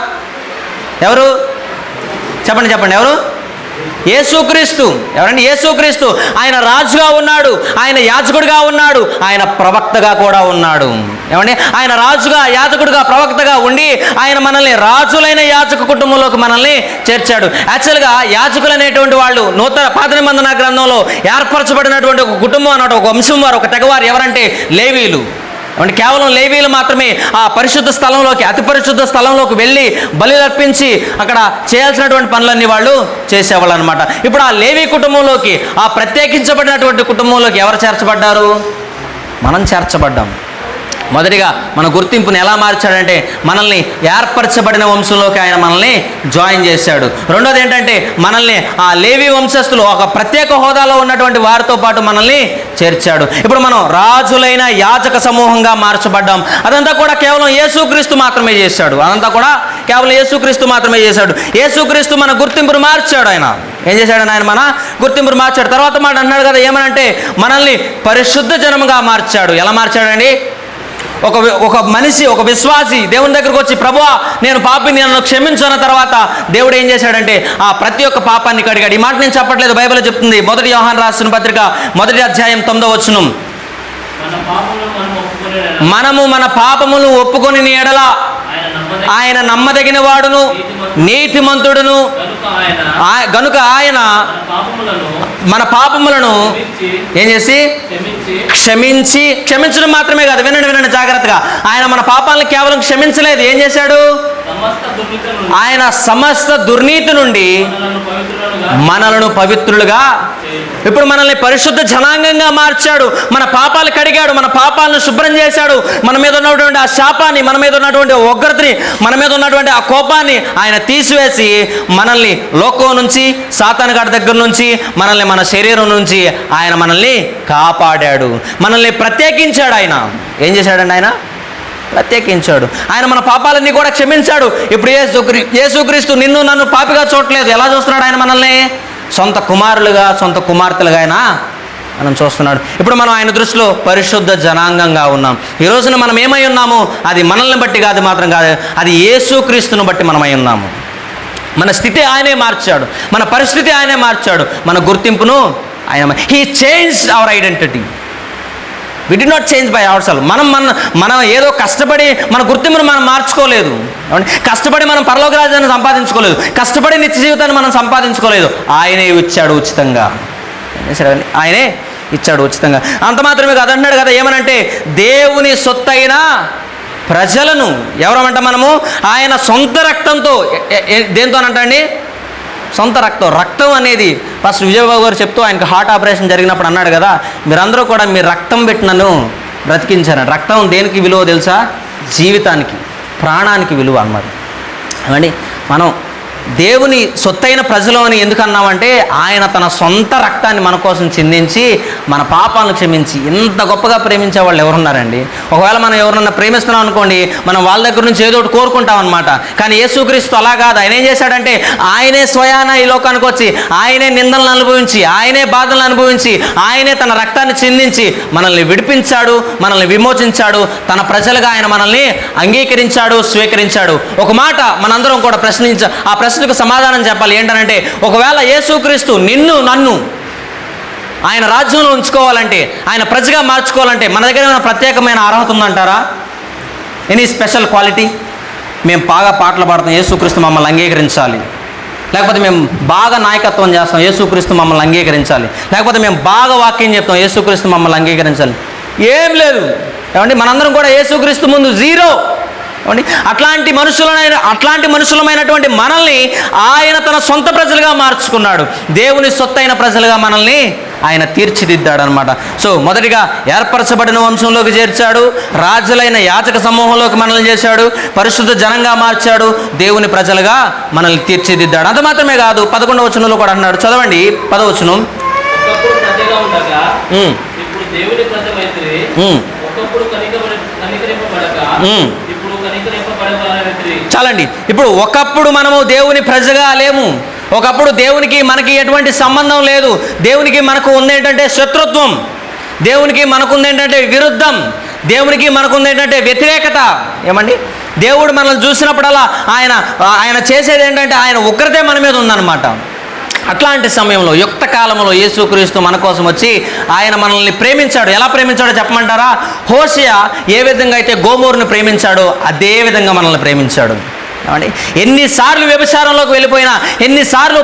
ఎవరు? చెప్పండి చెప్పండి, ఎవరు? యేసుక్రీస్తు. ఎవరండి? యేసుక్రీస్తు. ఆయన రాజుగా ఉన్నాడు, ఆయన యాజకుడిగా ఉన్నాడు, ఆయన ప్రవక్తగా కూడా ఉన్నాడు. ఏమండి, ఆయన రాజుగా, యాజకుడిగా, ప్రవక్తగా ఉండి ఆయన మనల్ని రాజులైన యాజక కుటుంబంలోకి మనల్ని చేర్చాడు. యాక్చువల్గా యాజకులు అనేటువంటి వాళ్ళు పాత నిబంధన గ్రంథంలో ఏర్పరచబడినటువంటి ఒక కుటుంబం అన్నట్టు, ఒక వంశం వారు, ఒక తెగవారు. ఎవరంటే లేవీయులు. అంటే కేవలం లేవీయులు మాత్రమే ఆ పరిశుద్ధ స్థలంలోకి, అతి పరిశుద్ధ స్థలంలోకి వెళ్ళి బలి అర్పించి అక్కడ చేయాల్సినటువంటి పనులన్నీ వాళ్ళు చేసేవాళ్ళు అనమాట. ఇప్పుడు ఆ లేవీ కుటుంబంలోకి, ఆ ప్రత్యేకించబడినటువంటి కుటుంబంలోకి ఎవరు చేర్చబడ్డారు? మనం చేర్చబడ్డాం. మొదటిగా మన గుర్తింపుని ఎలా మార్చాడంటే మనల్ని ఏర్పరచబడిన వంశంలోకి ఆయన మనల్ని జాయిన్ చేశాడు. రెండోది ఏంటంటే మనల్ని ఆ లేవీ వంశస్థులు, ఒక ప్రత్యేక హోదాలో ఉన్నటువంటి వారితో పాటు మనల్ని చేర్చాడు. ఇప్పుడు మనం రాజులైన యాజక సమూహంగా మార్చబడ్డాం. అదంతా కూడా కేవలం యేసుక్రీస్తు మాత్రమే చేశాడు. అదంతా కూడా కేవలం యేసుక్రీస్తు మాత్రమే చేశాడు. యేసుక్రీస్తు మన గుర్తింపును మార్చాడు. ఆయన ఏం చేశాడు? ఆయన మన గుర్తింపును మార్చాడు. తర్వాత మాట అన్నాడు కదా, ఏమనంటే మనల్ని పరిశుద్ధ జనముగా మార్చాడు. ఎలా మార్చాడండి? ఒక మనిషి, ఒక విశ్వాసి దేవుని దగ్గరకు వచ్చి, ప్రభువా నేను పాపిని, నన్ను క్షమించు అన్న తర్వాత దేవుడు ఏం చేశాడంటే ఆ ప్రతి ఒక్క పాపాన్ని కడిగాడు. ఈ మాట నేను చెప్పట్లేదు, బైబిల్ చెప్తుంది. 1 యోహాను రాసిన పత్రిక 1వ అధ్యాయం 9వ వచనం, మనము మన పాపములు ఒప్పుకొని ఎడల ఆయన నమ్మదగిన వాడును నీతిమంతుడును గనుక ఆయన మన పాపములను ఏం చేసి క్షమించడం మాత్రమే కాదు, వినండి జాగ్రత్తగా, ఆయన మన పాపాలను కేవలం క్షమించలేదు. ఏం చేశాడు? ఆయన సమస్త దుర్నీతి నుండి మనలను పవిత్రులుగా, ఇప్పుడు మనల్ని పరిశుద్ధ జనాంగంగా మార్చాడు. మన పాపాలు కడిగాడు, మన పాపాలను శుభ్రం చేశాడు. మన మీద ఉన్నటువంటి ఆ శాపాన్ని, మన మీద ఉన్నటువంటి ఉగ్రతని, మన మీద ఉన్నటువంటి ఆ కోపాన్ని ఆయన తీసివేసి మనల్ని లోకం నుంచి, సాతాను గాడి దగ్గర నుంచి, మనల్ని మన శరీరం నుంచి ఆయన మనల్ని కాపాడాడు, మనల్ని ప్రత్యేకించాడు. ఆయన ఏం చేశాడండి? ఆయన ప్రత్యేకించాడు. ఆయన మన పాపాలన్నీ కూడా క్షమించాడు. ఇప్పుడు యేసుక్రీస్తు నిన్ను నన్ను పాపిగా చూడలేదు. ఎలా చూస్తున్నాడు? ఆయన మనల్ని సొంత కుమారులుగా, సొంత కుమార్తెలుగా ఆయన మనం చూస్తున్నాడు. ఇప్పుడు మనం ఆయన దృష్టిలో పరిశుద్ధ జనాంగంగా ఉన్నాం. ఈ రోజున మనం ఏమై ఉన్నాము? అది మనల్ని బట్టి కాదు, మాత్రం కాదు, అది యేసుక్రీస్తును బట్టి మనమై ఉన్నాము. మన స్థితి ఆయనే మార్చాడు, మన పరిస్థితి ఆయనే మార్చాడు, మన గుర్తింపును ఆయన. He changed our identity. We did not change by our self. మనం ఏదో కష్టపడి మన గుర్తింపును మనం మార్చుకోలేదు. కష్టపడి మనం పరలోక రాజ్యాన్ని సంపాదించుకోలేదు, కష్టపడి నిత్య జీవితాన్ని మనం సంపాదించుకోలేదు. ఆయనే ఇచ్చాడు ఉచితంగా. ఆయనే ఇచ్చాడు ఉచితంగా. అంత మాత్రమే కాదు, అంటున్నాడు కదా, ఏమనంటే దేవుని సొత్తైన ప్రజలను ఎవరమంట మనము ఆయన సొంత రక్తంతో. దేంతోనంటండి? సొంత రక్తం అనేది ఫస్ట్ విజయబాబు గారు చెప్తూ ఆయనకు హార్ట్ ఆపరేషన్ జరిగినప్పుడు అన్నాడు కదా, మీరందరూ కూడా మీ రక్తం పెట్టి నన్ను బ్రతికించారు. రక్తం దేనికి విలువ తెలుసా? జీవితానికి, ప్రాణానికి విలువ అన్నమాట. ఏమండి, మనం దేవుని సొత్తైన ప్రజలు అని ఎందుకు అన్నామంటే ఆయన తన సొంత రక్తాన్ని మన కోసం చిందించి మన పాపాలను క్షమించి ఇంత గొప్పగా ప్రేమించే వాళ్ళు ఎవరున్నారండి? ఒకవేళ మనం ఎవరన్నా ప్రేమిస్తున్నాం అనుకోండి, మనం వాళ్ళ దగ్గర నుంచి ఏదో ఒకటి కోరుకుంటాం అనమాట. కానీ యేసుక్రీస్తు అలా కాదు. ఆయన ఏం చేశాడంటే ఆయనే స్వయాన ఈ లోకానికి వచ్చి, ఆయనే నిందలను అనుభవించి, ఆయనే బాధలను అనుభవించి, ఆయనే తన రక్తాన్ని చిందించి మనల్ని విడిపించాడు, మనల్ని విమోచించాడు, తన ప్రజలుగా ఆయన మనల్ని అంగీకరించాడు, స్వీకరించాడు. ఒక మాట మనందరం కూడా ఆ ప్రశ్నకు సమాధానం చెప్పాలి. ఏంటనంటే, ఒకవేళ యేసుక్రీస్తు నిన్ను నన్ను ఆయన రాజ్యంలో ఉంచుకోవాలంటే, ఆయన ప్రజగా మార్చుకోవాలంటే మన దగ్గర ఏమైనా ప్రత్యేకమైన అర్హత ఉందంటారా? Any special quality? మేము బాగా పాటలు పాడుతాం, యేసుక్రీస్తు మమ్మల్ని అంగీకరించాలి. లేకపోతే మేము బాగా నాయకత్వం చేస్తాం, యేసుక్రీస్తు మమ్మల్ని అంగీకరించాలి. లేకపోతే మేము బాగా వాక్యం చెప్తాం, యేసుక్రీస్తు మమ్మల్ని అంగీకరించాలి. ఏం లేదు. ఏమండి, మనందరం కూడా యేసుక్రీస్తు ముందు జీరో. అట్లాంటి మనుషులమైనటువంటి మనల్ని ఆయన తన సొంత ప్రజలుగా మార్చుకున్నాడు. దేవుని సొత్తైన ప్రజలుగా మనల్ని ఆయన తీర్చిదిద్దాడు అనమాట. సో మొదటిగా ఏర్పరచబడిన వంశంలోకి చేర్చాడు, రాజులైన యాజక సమూహంలోకి మనల్ని చేశాడు, పరిశుద్ధ జనంగా మార్చాడు, దేవుని ప్రజలుగా మనల్ని తీర్చిదిద్దాడు. అంత మాత్రమే కాదు, 11వ వచనంలో కూడా అన్నాడు. చదవండి 10వ వచనం. చాలండి. ఇప్పుడు ఒకప్పుడు మనము దేవుని ప్రజగా లేము, ఒకప్పుడు దేవునికి మనకి ఎటువంటి సంబంధం లేదు, దేవునికి మనకు ఉంది ఏంటంటే శత్రుత్వం, దేవునికి మనకుంది ఏంటంటే విరుద్ధం, దేవునికి మనకుంది ఏంటంటే వ్యతిరేకత. ఏమండి, దేవుడు మనల్ని చూసినప్పుడల్లా ఆయన చేసేది ఏంటంటే ఆయన ఉగ్రతే మన మీద ఉందన్నమాట. అట్లాంటి సమయంలో యుక్త కాలంలో యేసుక్రీస్తు మన కోసం వచ్చి ఆయన మనల్ని ప్రేమించాడు. ఎలా ప్రేమించాడో చెప్పమంటారా? హోషేయ ఏ విధంగా అయితే గోమోరును ప్రేమించాడో అదే విధంగా మనల్ని ప్రేమించాడు. ఎన్నిసార్లు వ్యభిచారంలోకి వెళ్ళిపోయినా, ఎన్నిసార్లు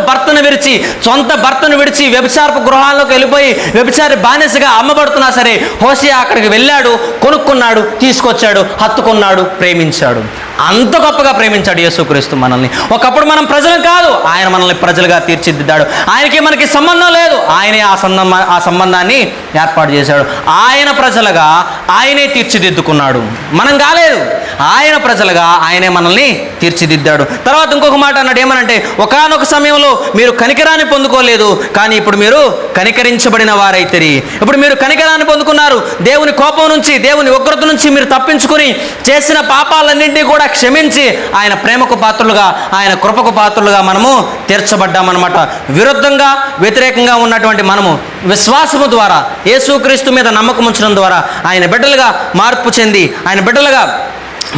సొంత భర్తను విడిచి వ్యభిచారపు గృహాల్లోకి వెళ్ళిపోయి వ్యభిచారి బానిసగా అమ్మబడుతున్నా సరే హోషేయ అక్కడికి వెళ్ళాడు, కొనుక్కున్నాడు, తీసుకొచ్చాడు, హత్తుకున్నాడు, ప్రేమించాడు. అంత గొప్పగా ప్రేమించాడు యేసుక్రీస్తు మనల్ని. ఒకప్పుడు మనం ప్రజలు కాదు, ఆయన మనల్ని ప్రజలుగా తీర్చిదిద్దాడు. ఆయనకి మనకి సంబంధం లేదు, ఆయనే ఆ సంబంధాన్ని ఏర్పాటు చేశాడు. ఆయన ప్రజలుగా ఆయనే తీర్చిదిద్దుకున్నాడు, మనం కాలేదు. ఆయన ప్రజలుగా ఆయనే మనల్ని తీర్చిదిద్దాడు. తర్వాత ఇంకొక మాట అన్నాడు, ఏమనంటే ఒకానొక సమయంలో మీరు కనికరాన్ని పొందుకోలేదు, కానీ ఇప్పుడు మీరు కనికరించబడిన వారైతిరి. ఇప్పుడు మీరు కనికరాన్ని పొందుకున్నారు. దేవుని కోపం నుంచి, దేవుని ఉగ్రత నుంచి మీరు తప్పించుకుని చేసిన పాపాలన్నింటినీ కూడా క్షమించి ఆయన ప్రేమకు పాత్రలుగా, ఆయన కృపకు పాత్రలుగా మనము తీర్చబడ్డామన్నమాట. విరుద్ధంగా, వ్యతిరేకంగా ఉన్నటువంటి మనము విశ్వాసము ద్వారా, యేసుక్రీస్తు మీద నమ్మకం ఉంచడం ద్వారా ఆయన బిడ్డలుగా మార్పు చెంది, ఆయన బిడ్డలుగా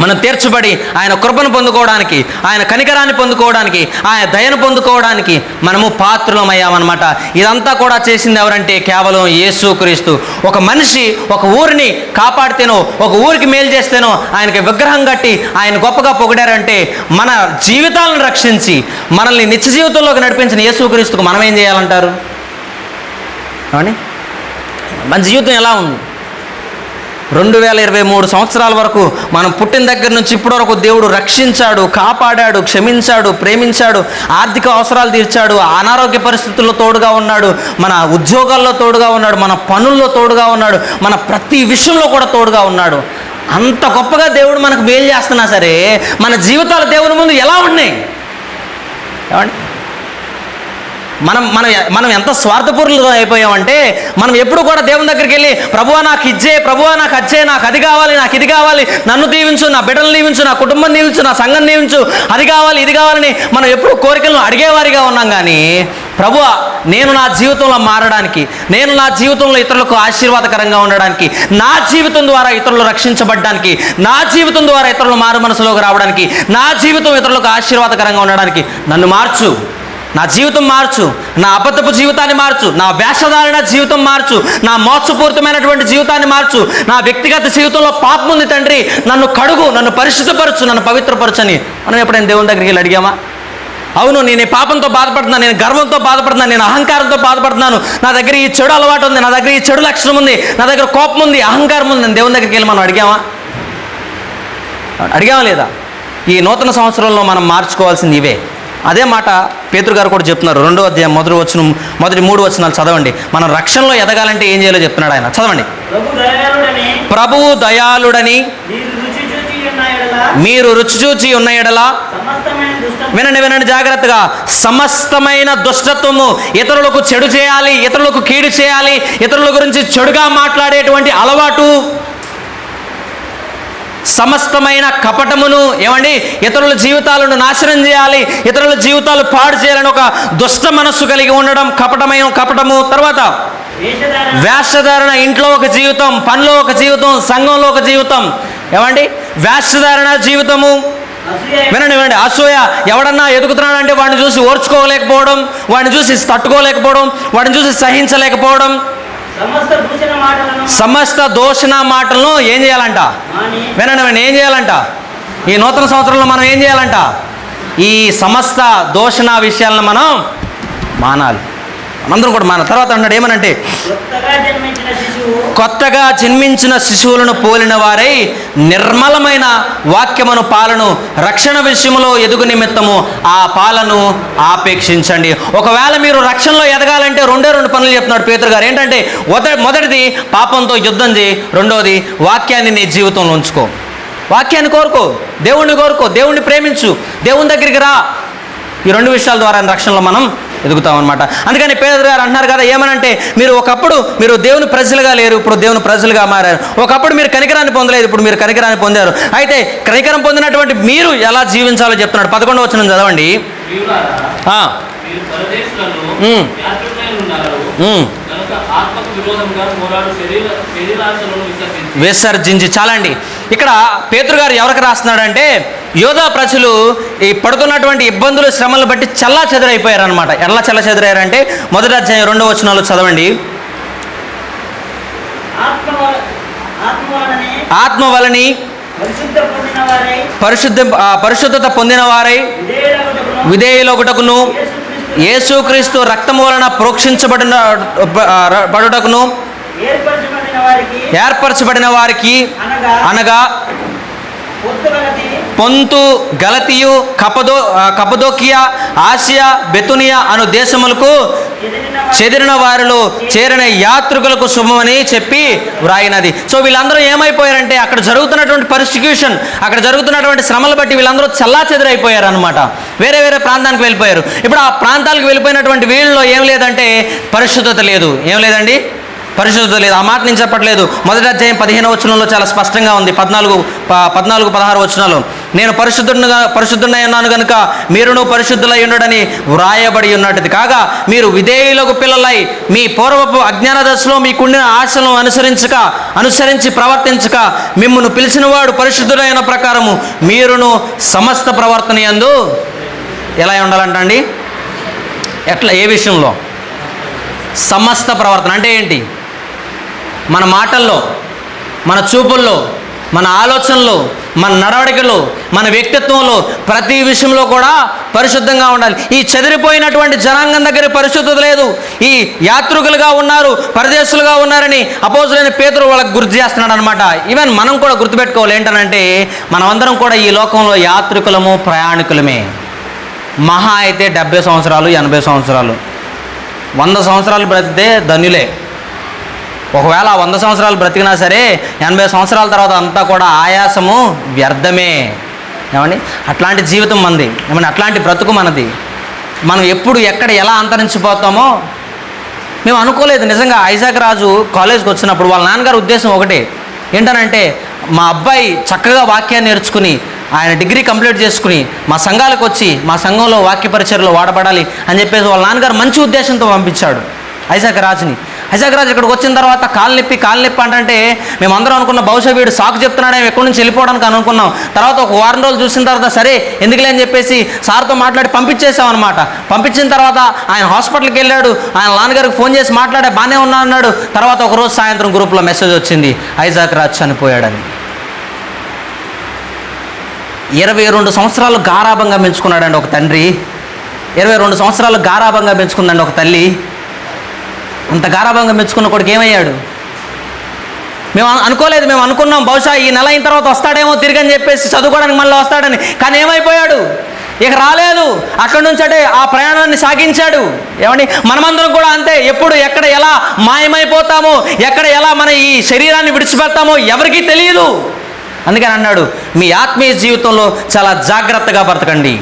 మనం తీర్చబడి ఆయన కృపను పొందుకోవడానికి, ఆయన కనికరాన్ని పొందుకోవడానికి, ఆయన దయను పొందుకోవడానికి మనము పాత్రులమయ్యామన్నమాట. ఇదంతా కూడా చేసింది ఎవరంటే కేవలం యేసుక్రీస్తు. ఒక మనిషి ఒక ఊరిని కాపాడితేనో, ఒక ఊరికి మేలు చేస్తేనో ఆయనకి విగ్రహం కట్టి ఆయన గొప్పగా పొగిడారంటే, మన జీవితాలను రక్షించి మనల్ని నిత్య జీవితంలోకి నడిపించిన యేసుక్రీస్తుకు మనం ఏం చేయాలంటారు? మన జీవితం ఎలా ఉంది? 2023 సంవత్సరాల వరకు మనం పుట్టిన దగ్గర నుంచి ఇప్పటి వరకు దేవుడు రక్షించాడు, కాపాడాడు, క్షమించాడు, ప్రేమించాడు, ఆర్థిక అవసరాలు తీర్చాడు, అనారోగ్య పరిస్థితుల్లో తోడుగా ఉన్నాడు, మన ఉద్యోగాల్లో తోడుగా ఉన్నాడు, మన పనుల్లో తోడుగా ఉన్నాడు, మన ప్రతి విషయంలో కూడా తోడుగా ఉన్నాడు. అంత గొప్పగా దేవుడు మనకు మేలు చేస్తున్నా సరే మన జీవితాలు దేవుని ముందు ఎలా ఉన్నాయి? ఏమండి, మనం ఎంత స్వార్థపూర్లుగా అయిపోయామంటే మనం ఎప్పుడు కూడా దేవుని దగ్గరికి వెళ్ళి ప్రభువా నాకు ఇచ్చే, ప్రభువా నాకు అచ్చే, నాకు అది కావాలి, నాకు ఇది కావాలి, నన్ను దీవించు, నా బిడ్డలు దీవించు, నా కుటుంబం దీవించు, నా సంఘం దీవించు, అది కావాలి, ఇది కావాలని మనం ఎప్పుడు కోరికలను అడిగేవారిగా ఉన్నాం. కానీ ప్రభువా నేను నా జీవితంలో మారడానికి, నేను నా జీవితంలో ఇతరులకు ఆశీర్వాదకరంగా ఉండడానికి, నా జీవితం ద్వారా ఇతరులు రక్షించబడడానికి, నా జీవితం ద్వారా ఇతరులు మారు మనసులోకి రావడానికి, నా జీవితం ఇతరులకు ఆశీర్వాదకరంగా ఉండడానికి నన్ను మార్చు, నా జీవితం మార్చు, నా అబద్ధపు జీవితాన్ని మార్చు, నా వేషధారణ జీవితం మార్చు, నా మోసపూరితమైనటువంటి జీవితాన్ని మార్చు, నా వ్యక్తిగత జీవితంలో పాపం ఉంది తండ్రి, నన్ను కడుగు, నన్ను పరిశుద్ధపరచు, నన్ను పవిత్రపరచని మనం ఎప్పుడైనా దేవుని దగ్గరికి వెళ్ళి అడిగామా? అవును, నేను పాపంతో బాధపడుతున్నాను, నేను గర్వంతో బాధపడుతున్నాను, నేను అహంకారంతో బాధపడుతున్నాను, నా దగ్గర ఈ చెడు అలవాటు ఉంది, నా దగ్గర ఈ చెడు లక్షణం ఉంది, నా దగ్గర కోపం ఉంది, అహంకారం ఉంది, నేను దేవుని దగ్గరికి వెళ్ళి మనం అడిగామా లేదా? ఈ నూతన సంవత్సరంలో మనం మార్చుకోవాల్సింది ఇవే. అదే మాట పేతురు గారు కూడా చెప్తున్నారు. 2వ అధ్యాయం మొదటి 3 వచనాలు చదవండి. మనం రక్షణలో ఎదగాలంటే ఏం చేయాలో చెప్తున్నాడు ఆయన. చదవండి. ప్రభువు దయాళుడని మీరు రుచి చూచి ఉన్న ఎడల, వినండి జాగ్రత్తగా, సమస్తమైన దుష్టత్వము, ఇతరులకు చెడు చేయాలి, ఇతరులకు కీడు చేయాలి, ఇతరుల గురించి చెడుగా మాట్లాడేటువంటి అలవాటు, సమస్తమైన కపటమును, ఏమండి ఇతరుల జీవితాలను నాశనం చేయాలి, ఇతరుల జీవితాలు పాడు చేయాలని ఒక దుష్ట మనస్సు కలిగి ఉండడం కపటము. తర్వాత వేషధారణ, ఇంట్లో ఒక జీవితం, పనిలో ఒక జీవితం, సంఘంలో ఒక జీవితం. ఏమండి వేషధారణ జీవితము. వినండి, అసూయ. ఎవడన్నా ఎదుగుతున్నాడంటే వాడిని చూసి ఓర్చుకోలేకపోవడం, వాడిని చూసి తట్టుకోలేకపోవడం, వాడిని చూసి సహించలేకపోవడం. సమస్త దూషణ మాటలను ఏం చేయాలంట? వినండి, ఏం చేయాలంట? ఈ నూతన సంవత్సరంలో మనం ఏం చేయాలంట? ఈ సమస్త దూషణ విషయాలను మనం మానాలి. అందరం కూడా మన తర్వాత అన్నాడు ఏమనంటే, కొత్తగా జన్మించిన శిశువులను పోలిన వారై నిర్మలమైన వాక్యమును పాలను రక్షణ విషయంలో ఎదుగు నిమిత్తము ఆ పాలను ఆపేక్షించండి. ఒకవేళ మీరు రక్షణలో ఎదగాలంటే రెండు పనులు చెప్తున్నాడు పేతురు గారు. ఏంటంటే మొదటిది పాపంతో యుద్ధం చేయి, రెండోది వాక్యాన్ని నీ జీవితంలో ఉంచుకో. వాక్యాన్ని కోరుకో, దేవుణ్ణి కోరుకో, దేవుణ్ణి ప్రేమించు, దేవుని దగ్గరికి రా. ఈ రెండు విషయాల ద్వారా రక్షణలో మనం ఎదుగుతాం అనమాట. అందుకని పేదరు గారు అంటున్నారు కదా, ఏమనంటే ఒకప్పుడు మీరు దేవుని ప్రజలుగా లేరు, ఇప్పుడు దేవుని ప్రజలుగా మారారు. ఒకప్పుడు మీరు కనికరాన్ని పొందలేదు, ఇప్పుడు మీరు కనికరాన్ని పొందారు. అయితే కనికరం పొందినటువంటి మీరు ఎలా జీవించాలో చెప్తున్నాడు. 11వ వచనం చదవండి. విసర్జించి. చాలండి. ఇక్కడ పేతురు గారు ఎవరికి రాస్తున్నాడంటే, యోధా ప్రజలు ఈ పడుతున్నటువంటి ఇబ్బందులు శ్రమలను బట్టి చల్లా చెదరైపోయారు అనమాట. ఎలా చల్ల చెదరయ్యారంటే 1వ అధ్యాయం 2వ వచనాలు చదవండి. ఆత్మ వలని పరిశుద్ధత పొందిన వారై విధేయులొకటకును యేసుక్రీస్తు రక్తము వలన ప్రోక్షించబడిన పడుటకును ఏర్పరచబడిన వారికి అనగా పొంతు, గలతీయు, కపదోకియా, ఆసియా, బెతునియా అను దేశములకు చెదిరిన వారిలో చేరిన యాత్రికులకు శుభమని చెప్పి వ్రాయినది. సో వీళ్ళందరూ ఏమైపోయారంటే, అక్కడ జరుగుతున్నటువంటి పర్సిక్యూషన్, అక్కడ జరుగుతున్నటువంటి శ్రమలు బట్టి వీళ్ళందరూ చల్లా చెదిరైపోయారు అనమాట. వేరే వేరే ప్రాంతానికి వెళ్ళిపోయారు. ఇప్పుడు ఆ ప్రాంతాలకు వెళ్ళిపోయినటువంటి వీళ్ళలో ఏం లేదంటే పరిశుద్ధత లేదు. ఏం లేదండి? పరిశుద్ధత లేదు. ఆ మాట నేను చెప్పట్లేదు. 1వ అధ్యాయం 15వ వచనంలో చాలా స్పష్టంగా ఉంది. 14, 16 వచనాలు, నేను పరిశుద్ధుడై ఉన్నాను కనుక మీరును పరిశుద్ధులై ఉండడని వ్రాయబడి ఉన్నట్టుది. కాగా మీరు విధేయులకు పిల్లలై మీ పూర్వపు అజ్ఞాన దశలో మీకుండిన ఆశలను అనుసరించి ప్రవర్తించక మిమ్మును పిలిచినవాడు పరిశుద్ధుడైన ప్రకారము మీరును సమస్త ప్రవర్తన యందు ఎలా ఉండాలంటండి? ఎట్లా? ఏ విషయంలో? సమస్త ప్రవర్తన అంటే ఏంటి? మన మాటల్లో, మన చూపుల్లో, మన ఆలోచనలో, మన నడవడికలో, మన వ్యక్తిత్వంలో, ప్రతి విషయంలో కూడా పరిశుద్ధంగా ఉండాలి. ఈ చెదిరిపోయినటువంటి జనాంగం దగ్గర పరిశుద్ధత లేదు. ఈ యాత్రికులుగా ఉన్నారు, పరదేశులుగా ఉన్నారని అపోస్తులైన పేతురు వాళ్ళకి గుర్తు చేస్తున్నాడు అనమాట. ఈవెన్ మనం కూడా గుర్తుపెట్టుకోవాలి. ఏంటనంటే మనమందరం కూడా ఈ లోకంలో యాత్రికులము, ప్రయాణికులమే. మహా అయితే 70 సంవత్సరాలు, 80 సంవత్సరాలు, 100 సంవత్సరాలు బ్రతికితే ధన్యులే. ఒకవేళ 100 సంవత్సరాలు బ్రతికినా సరే 80 సంవత్సరాల తర్వాత అంతా కూడా ఆయాసము వ్యర్థమే. ఏమండి? అట్లాంటి జీవితం మనది. ఏమన్నా అట్లాంటి బ్రతుకు మనది. మనం ఎప్పుడు ఎక్కడ ఎలా అంతరించిపోతామో మేము అనుకోలేదు. నిజంగా ఐజాక్ రాజు కాలేజ్కి వచ్చినప్పుడు వాళ్ళ నాన్నగారి ఉద్దేశం ఒకటే. ఏంటనంటే మా అబ్బాయి చక్కగా వాక్యాన్ని నేర్చుకుని ఆయన డిగ్రీ కంప్లీట్ చేసుకుని మా సంఘాలకు వచ్చి మా సంఘంలో వాక్య పరిచర్యలో వాడబడాలి అని చెప్పేసి వాళ్ళ నాన్నగారు మంచి ఉద్దేశంతో పంపించాడు ఐజాక్ రాజుని. ఐజాక్ రాజు ఇక్కడికి వచ్చిన తర్వాత కాలు నొప్పి అంటే మేమందరం అనుకున్న బహుశా వీడు సాకు చెప్తున్నాడేమో, ఎక్కడి నుంచి వెళ్ళిపోవడానికి అనుకున్నాం. తర్వాత ఒక వారం రోజులు చూసిన తర్వాత సరే ఎందుకులే అని చెప్పేసి సార్తో మాట్లాడి పంపించేసాం అనమాట. పంపించిన తర్వాత ఆయన హాస్పిటల్కి వెళ్ళాడు. ఆయన నాన్నగారికి ఫోన్ చేసి మాట్లాడే బాగానే ఉన్నా అన్నాడు. తర్వాత ఒకరోజు సాయంత్రం గ్రూప్లో మెసేజ్ వచ్చింది, ఐజాక్ రాజు చనిపోయాడని. 22 సంవత్సరాలు గారాభంగా పెంచుకున్నాడండి ఒక తండ్రి. 22 సంవత్సరాలు గారాభంగా పెంచుకుందండి ఒక తల్లి. అంత గారాభంగా మెచ్చుకున్న కొడుకు ఏమయ్యాడు? మేము అనుకోలేదు. మేము అనుకున్నాం బహుశా ఈ నెల అయిన తర్వాత వస్తాడేమో తిరిగి అని చెప్పేసి చదువుకోవడానికి మళ్ళీ వస్తాడని. కానీ ఏమైపోయాడు? ఇక రాలేదు. అక్కడి నుంచి అంటే ఆ ప్రయాణాన్ని సాగించాడు. ఏమండి? మనమందరం కూడా అంతే. ఎప్పుడు ఎక్కడ ఎలా మాయమైపోతామో, ఎక్కడ ఎలా మన ఈ శరీరాన్ని విడిచిపెడతామో ఎవరికీ తెలియదు. అందుకని అన్నాడు, మీ ఆత్మీయ జీవితంలో చాలా జాగ్రత్తగా బ్రతకండి.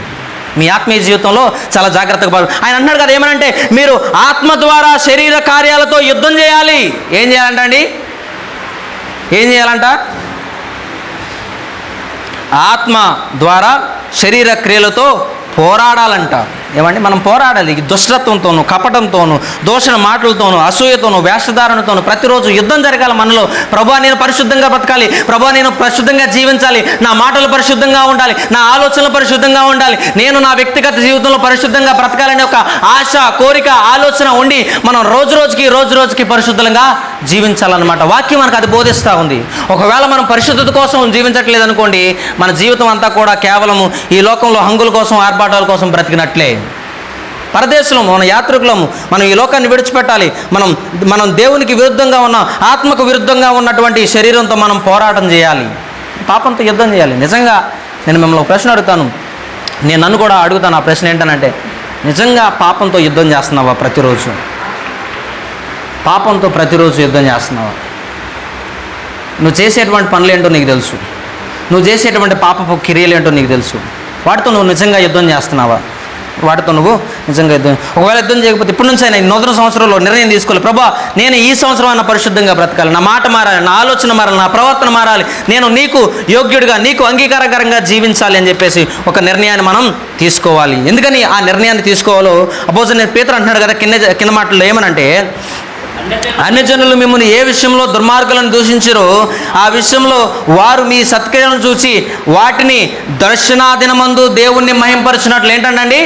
మీ ఆత్మీయ జీవితంలో చాలా జాగ్రత్తగా ఆయన అన్నాడు కదా, ఏమనంటే మీరు ఆత్మ ద్వారా శరీర కార్యాలతో యుద్ధం చేయాలి. ఏం చేయాలంట అండి? ఏం చేయాలంట? ఆత్మ ద్వారా శరీర క్రియలతో పోరాడాలంట. ఏమండి? మనం పోరాడాలి. దుష్టత్వంతోనూ, కపటంతోనూ, దూషణ మాటలతోనూ, అసూయతోనూ, వేషధారణతోనూ ప్రతిరోజు యుద్ధం జరగాలి మనలో. ప్రభువా నేను పరిశుద్ధంగా బ్రతకాలి, ప్రభువా నేను పరిశుద్ధంగా జీవించాలి, నా మాటలు పరిశుద్ధంగా ఉండాలి, నా ఆలోచనలు పరిశుద్ధంగా ఉండాలి, నేను నా వ్యక్తిగత జీవితంలో పరిశుద్ధంగా బ్రతకాలనే ఒక ఆశ, కోరిక, ఆలోచన ఉండి మనం రోజు రోజుకి పరిశుద్ధంగా జీవించాలన్నమాట. వాక్యం మనకు అది బోధిస్తూ ఉంది. ఒకవేళ మనం పరిశుద్ధత కోసం జీవించట్లేదు అనుకోండి, మన జీవితం అంతా కూడా కేవలము ఈ లోకంలో హంగుల కోసం, ఆర్భాటాల కోసం బ్రతికినట్లే. పరదేశులము, మన యాత్రికులము, మనం ఈ లోకాన్ని విడిచిపెట్టాలి. మనం దేవునికి విరుద్ధంగా ఉన్న, ఆత్మకు విరుద్ధంగా ఉన్నటువంటి శరీరంతో మనం పోరాటం చేయాలి, పాపంతో యుద్ధం చేయాలి. నిజంగా నేను మిమ్మల్ని ఒక ప్రశ్న అడుగుతాను, నన్ను కూడా అడుగుతాను. ఆ ప్రశ్న ఏంటనంటే, నిజంగా పాపంతో యుద్ధం చేస్తున్నావా? ప్రతిరోజు పాపంతో ప్రతిరోజు యుద్ధం చేస్తున్నావా? నువ్వు చేసేటువంటి పనులు ఏంటో నీకు తెలుసు, నువ్వు చేసేటువంటి పాపపు క్రియలు ఏంటో నీకు తెలుసు. వాటితో నువ్వు నిజంగా యుద్ధం చేస్తున్నావా? వాటితో నువ్వు నిజంగా యుద్ధం, ఒకవేళ యుద్ధం చేయకపోతే ఇప్పటి నుంచి అయినా నూతన సంవత్సరంలో నిర్ణయం తీసుకోవాలి. ప్రభా, నేను ఈ సంవత్సరం అయినా పరిశుద్ధంగా బ్రతకాలి, నా మాట మారాలి, నా ఆలోచన మారాలి, నా ప్రవర్తన మారాలి, నేను నీకు యోగ్యుడిగా, నీకు అంగీకారకరంగా జీవించాలి అని చెప్పేసి ఒక నిర్ణయాన్ని మనం తీసుకోవాలి. ఎందుకని ఆ నిర్ణయాన్ని తీసుకోవాలో అపోజిట్ పేతురు అంటున్నాడు కదా కింద మాటల్లో ఏమనంటే, అన్యజనులు మిమ్మల్ని ఏ విషయంలో దుర్మార్గులను దూషించారో ఆ విషయంలో వారు మీ సత్క్రియలను చూసి వాటిని దర్శనాదినమందు దేవుణ్ణి మహింపరచినట్లు. ఏంటండి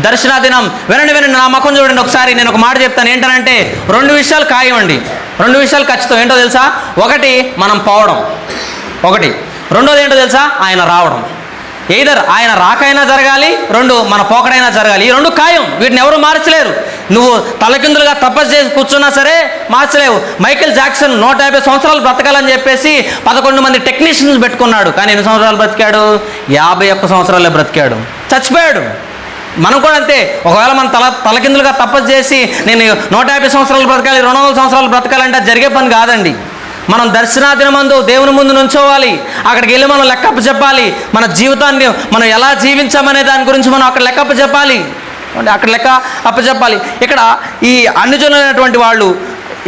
దర్శనాదినం? వినండి, నా ముఖం చూడండి ఒకసారి. నేను ఒక మాట చెప్తాను, ఏంటంటే 2 విషయాలు ఖాయం అండి, 2 విషయాలు ఖచ్చితం. ఏంటో తెలుసా? ఒకటి మనం పోవడం, రెండోది ఏంటో తెలుసా? ఆయన రావడం. ఎయిదర్ ఆయన రాకైనా జరగాలి, 2 మన పోకడైనా జరగాలి. ఈ 2 ఖాయం, వీటిని ఎవరు మార్చలేరు. నువ్వు తలకిందులుగా తపస్సు చేసి కూర్చున్నా సరే మార్చలేవు. మైకేల్ జాక్సన్ 150 సంవత్సరాలు బ్రతకాలని చెప్పేసి 11 మంది టెక్నీషియన్స్ పెట్టుకున్నాడు, కానీ ఎన్ని సంవత్సరాలు బ్రతికాడు? 51 సంవత్సరాలే బ్రతికాడు, చచ్చిపోయాడు. మనం కూడా అంతే. ఒకవేళ మన తలకిందులుగా తపస్సు చేసి నేను 150 సంవత్సరాలు బ్రతకాలి, 200 సంవత్సరాలు బ్రతకాలంటే జరిగే పని కాదండి. మనం దర్శనాదినమందు దేవుని ముందు నుంచోవాలి, అక్కడికి వెళ్ళి మనం లెక్కప్ప చెప్పాలి. మన జీవితాన్ని మనం ఎలా జీవించామనే దాని గురించి మనం అక్కడ లెక్కప్ప చెప్పాలి, అక్కడ లెక్క అప్పచెప్పాలి. ఇక్కడ ఈ అన్యజనులైనటువంటి వాళ్ళు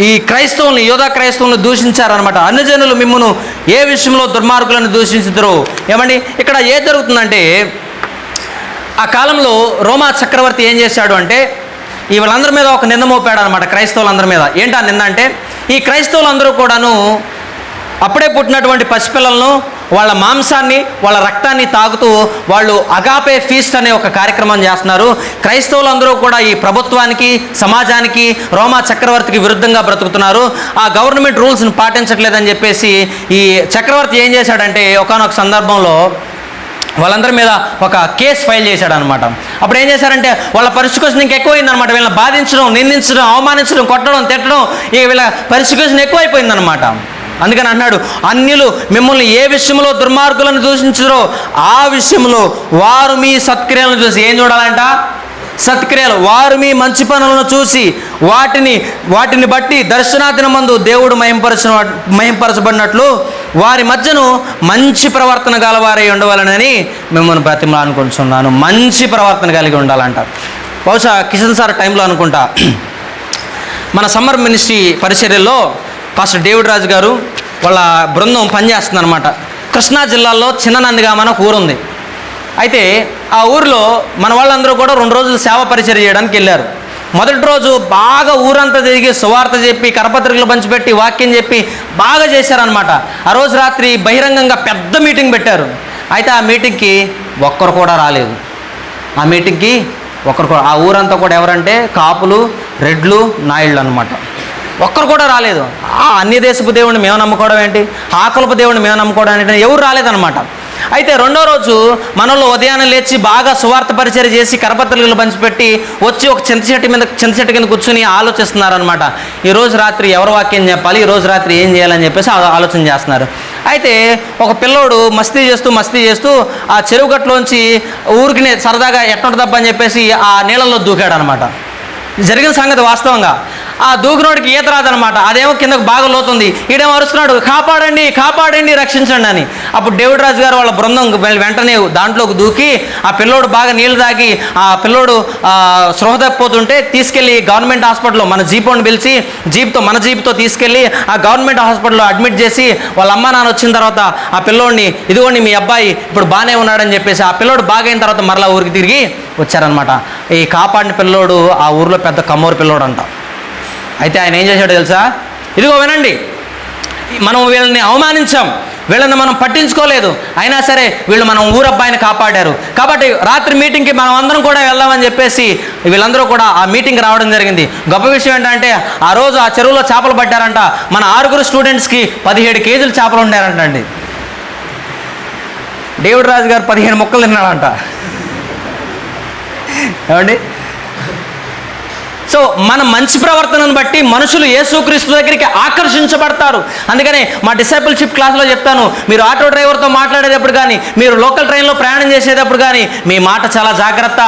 ఈ క్రైస్తవులను, యోధా క్రైస్తవులను దూషించారనమాట. అన్యజనులు మిమ్మును ఏ విషయంలో దుర్మార్గులను దూషించుతారో. ఏమండి ఇక్కడ ఏం జరుగుతుందంటే, ఆ కాలంలో రోమా చక్రవర్తి ఏం చేశాడు అంటే, ఈ వాళ్ళందరి మీద ఒక నింద మోపాడు అనమాట, క్రైస్తవులందరి మీద. ఏంటా నింద అంటే, ఈ క్రైస్తవులందరూ కూడాను అప్పుడే పుట్టినటువంటి పసిపిల్లలను, వాళ్ళ మాంసాన్ని, వాళ్ళ రక్తాన్ని తాగుతూ వాళ్ళు అగాపే ఫీస్ట్ అనే ఒక కార్యక్రమం చేస్తున్నారు. క్రైస్తవులందరూ కూడా ఈ ప్రభుత్వానికి, సమాజానికి, రోమా చక్రవర్తికి విరుద్ధంగా బ్రతుకుతున్నారు. ఆ గవర్నమెంట్ రూల్స్ని పాటించట్లేదని చెప్పేసి ఈ చక్రవర్తి ఏం చేశాడంటే, ఒకానొక సందర్భంలో వాళ్ళందరి మీద ఒక కేసు ఫైల్ చేశాడు అనమాట. అప్పుడు ఏం చేశారంటే, వాళ్ళ పర్సిక్యూషన్ ఇంకెక్కువైందనమాట. వీళ్ళని బాధించడం, నిందించడం, అవమానించడం, కొట్టడం, తిట్టడం, ఇక వీళ్ళ పర్సిక్యూషన్ ఎక్కువైపోయిందనమాట. అందుకని అన్నాడు, అన్యులు మిమ్మల్ని ఏ విషయంలో దుర్మార్గులను దూషించరో ఆ విషయంలో వారు మీ సత్క్రియలను చూసి, ఏం చూడాలంట? సత్క్రియలు. మంచి పనులను చూసి వాటిని బట్టి దర్శనాదినమందు దేవుడు మహింపరచబడినట్లు వారి మధ్యను మంచి ప్రవర్తన గలవారై ఉండవాలని మిమ్మల్ని బ్రతిమలాడుకుంటున్నాను. మంచి ప్రవర్తన కలిగి ఉండాలంట. బహుశా కిషన్ సార్ టైంలో అనుకుంటా మన సమ్మర్ మినిస్ట్రీ పరిచర్యల్లో పాస్టర్ డేవిడ్ రాజు గారు వాళ్ళ బృందం పనిచేస్తుందన్నమాట. కృష్ణా జిల్లాలో చిన్ననందిగామ అని ఒక ఊరుంది. అయితే ఆ ఊరిలో మన వాళ్ళందరూ కూడా 2 రోజులు సేవ పరిచర్య చేయడానికి వెళ్ళారు. మొదటి రోజు బాగా ఊరంతా తిరిగి సువార్త చెప్పి, కరపత్రికలు పంచిపెట్టి, వాక్యం చెప్పి బాగా చేశారనమాట. ఆ రోజు రాత్రి బహిరంగంగా పెద్ద మీటింగ్ పెట్టారు. అయితే ఆ మీటింగ్కి ఒక్కరు కూడా రాలేదు. ఆ ఊరంతా కూడా ఎవరంటే కాపులు, రెడ్లు, నాయుళ్ళు అనమాట. ఒక్కరు కూడా రాలేదు. ఆ అన్య దేశపు దేవుడిని మేము నమ్ముకోవడం ఏంటి, ఆకులపు దేవుడిని మేము నమ్ముకోవడం ఏంటి, ఎవరు రాలేదన్నమాట. అయితే 2వ రోజు మనలో ఉదయాన్నే లేచి బాగా సువార్త పరిచర్య చేసి కరపత్రికలు పంచిపెట్టి వచ్చి ఒక చింత చెట్టు కింద కూర్చొని ఆలోచిస్తున్నారనమాట. ఈరోజు రాత్రి ఎవరు వాక్యం చెప్పాలి, ఈరోజు రాత్రి ఏం చేయాలని చెప్పేసి ఆలోచన చేస్తున్నారు. అయితే ఒక పిల్లోడు మస్తీ చేస్తూ ఆ చెరువు గట్టులోంచి ఊరికి సరదాగా ఎట్టుంటదబ్బా అని చెప్పేసి ఆ నీళ్ళల్లో దూకాడు అనమాట. జరిగిన సంగతి వాస్తవంగా. ఆ దూకినోడికి ఈత రాదనమాట. అదేమో కిందకు బాగా లోతుంది. ఈడేమో అరుస్తున్నాడు, కాపాడండి రక్షించండి అని. అప్పుడు డేవిడ్ రాజు గారు వాళ్ళ బృందం వెంటనే దాంట్లోకి దూకి ఆ పిల్లోడు బాగా నీళ్లు తాగి ఆ పిల్లోడు స్పృహ తప్పిపోతుంటే తీసుకెళ్ళి గవర్నమెంట్ హాస్పిటల్లో మన జీపోని పిలిచి మన జీప్తో తీసుకెళ్ళి ఆ గవర్నమెంట్ హాస్పిటల్లో అడ్మిట్ చేసి వాళ్ళ అమ్మ నాన్న వచ్చిన తర్వాత ఆ పిల్లోడిని, ఇదిగోండి మీ అబ్బాయి ఇప్పుడు బాగానే ఉన్నాడని చెప్పేసి ఆ పిల్లోడు బాగైన తర్వాత మరలా ఊరికి తిరిగి వచ్చారనమాట. ఈ కాపాడిన పిల్లోడు ఆ ఊర్లో పెద్ద కమ్మోరు పిల్లోడు అంట. అయితే ఆయన ఏం చేశాడో తెలుసా? ఇదిగో వినండి, మనం వీళ్ళని అవమానించాం, వీళ్ళని మనం పట్టించుకోలేదు, అయినా సరే వీళ్ళు మనం ఊరబ్బాయిని కాపాడారు కాబట్టి రాత్రి మీటింగ్కి మనం అందరం కూడా వెళ్దామని చెప్పేసి వీళ్ళందరూ కూడా ఆ మీటింగ్కి రావడం జరిగింది. గొప్ప విషయం ఏంటంటే ఆ రోజు ఆ చెరువులో చేపలు పట్టారంట. మన 6 స్టూడెంట్స్కి 17 కేజీలు చేపలు ఉండారంట అండి. డేవిడ్ రాజు గారు 15 ముక్కలు తిన్నాడంట. ఏమండి, సో మన మంచి ప్రవర్తనను బట్టి మనుషులు యేసుక్రీస్తు దగ్గరికి ఆకర్షించబడతారు. అందుకనే మా డిసైపుల్షిప్ క్లాస్లో చెప్తాను, మీరు ఆటో డ్రైవర్తో మాట్లాడేటప్పుడు కానీ, మీరు లోకల్ ట్రైన్లో ప్రయాణం చేసేటప్పుడు కానీ మీ మాట చాలా జాగ్రత్త.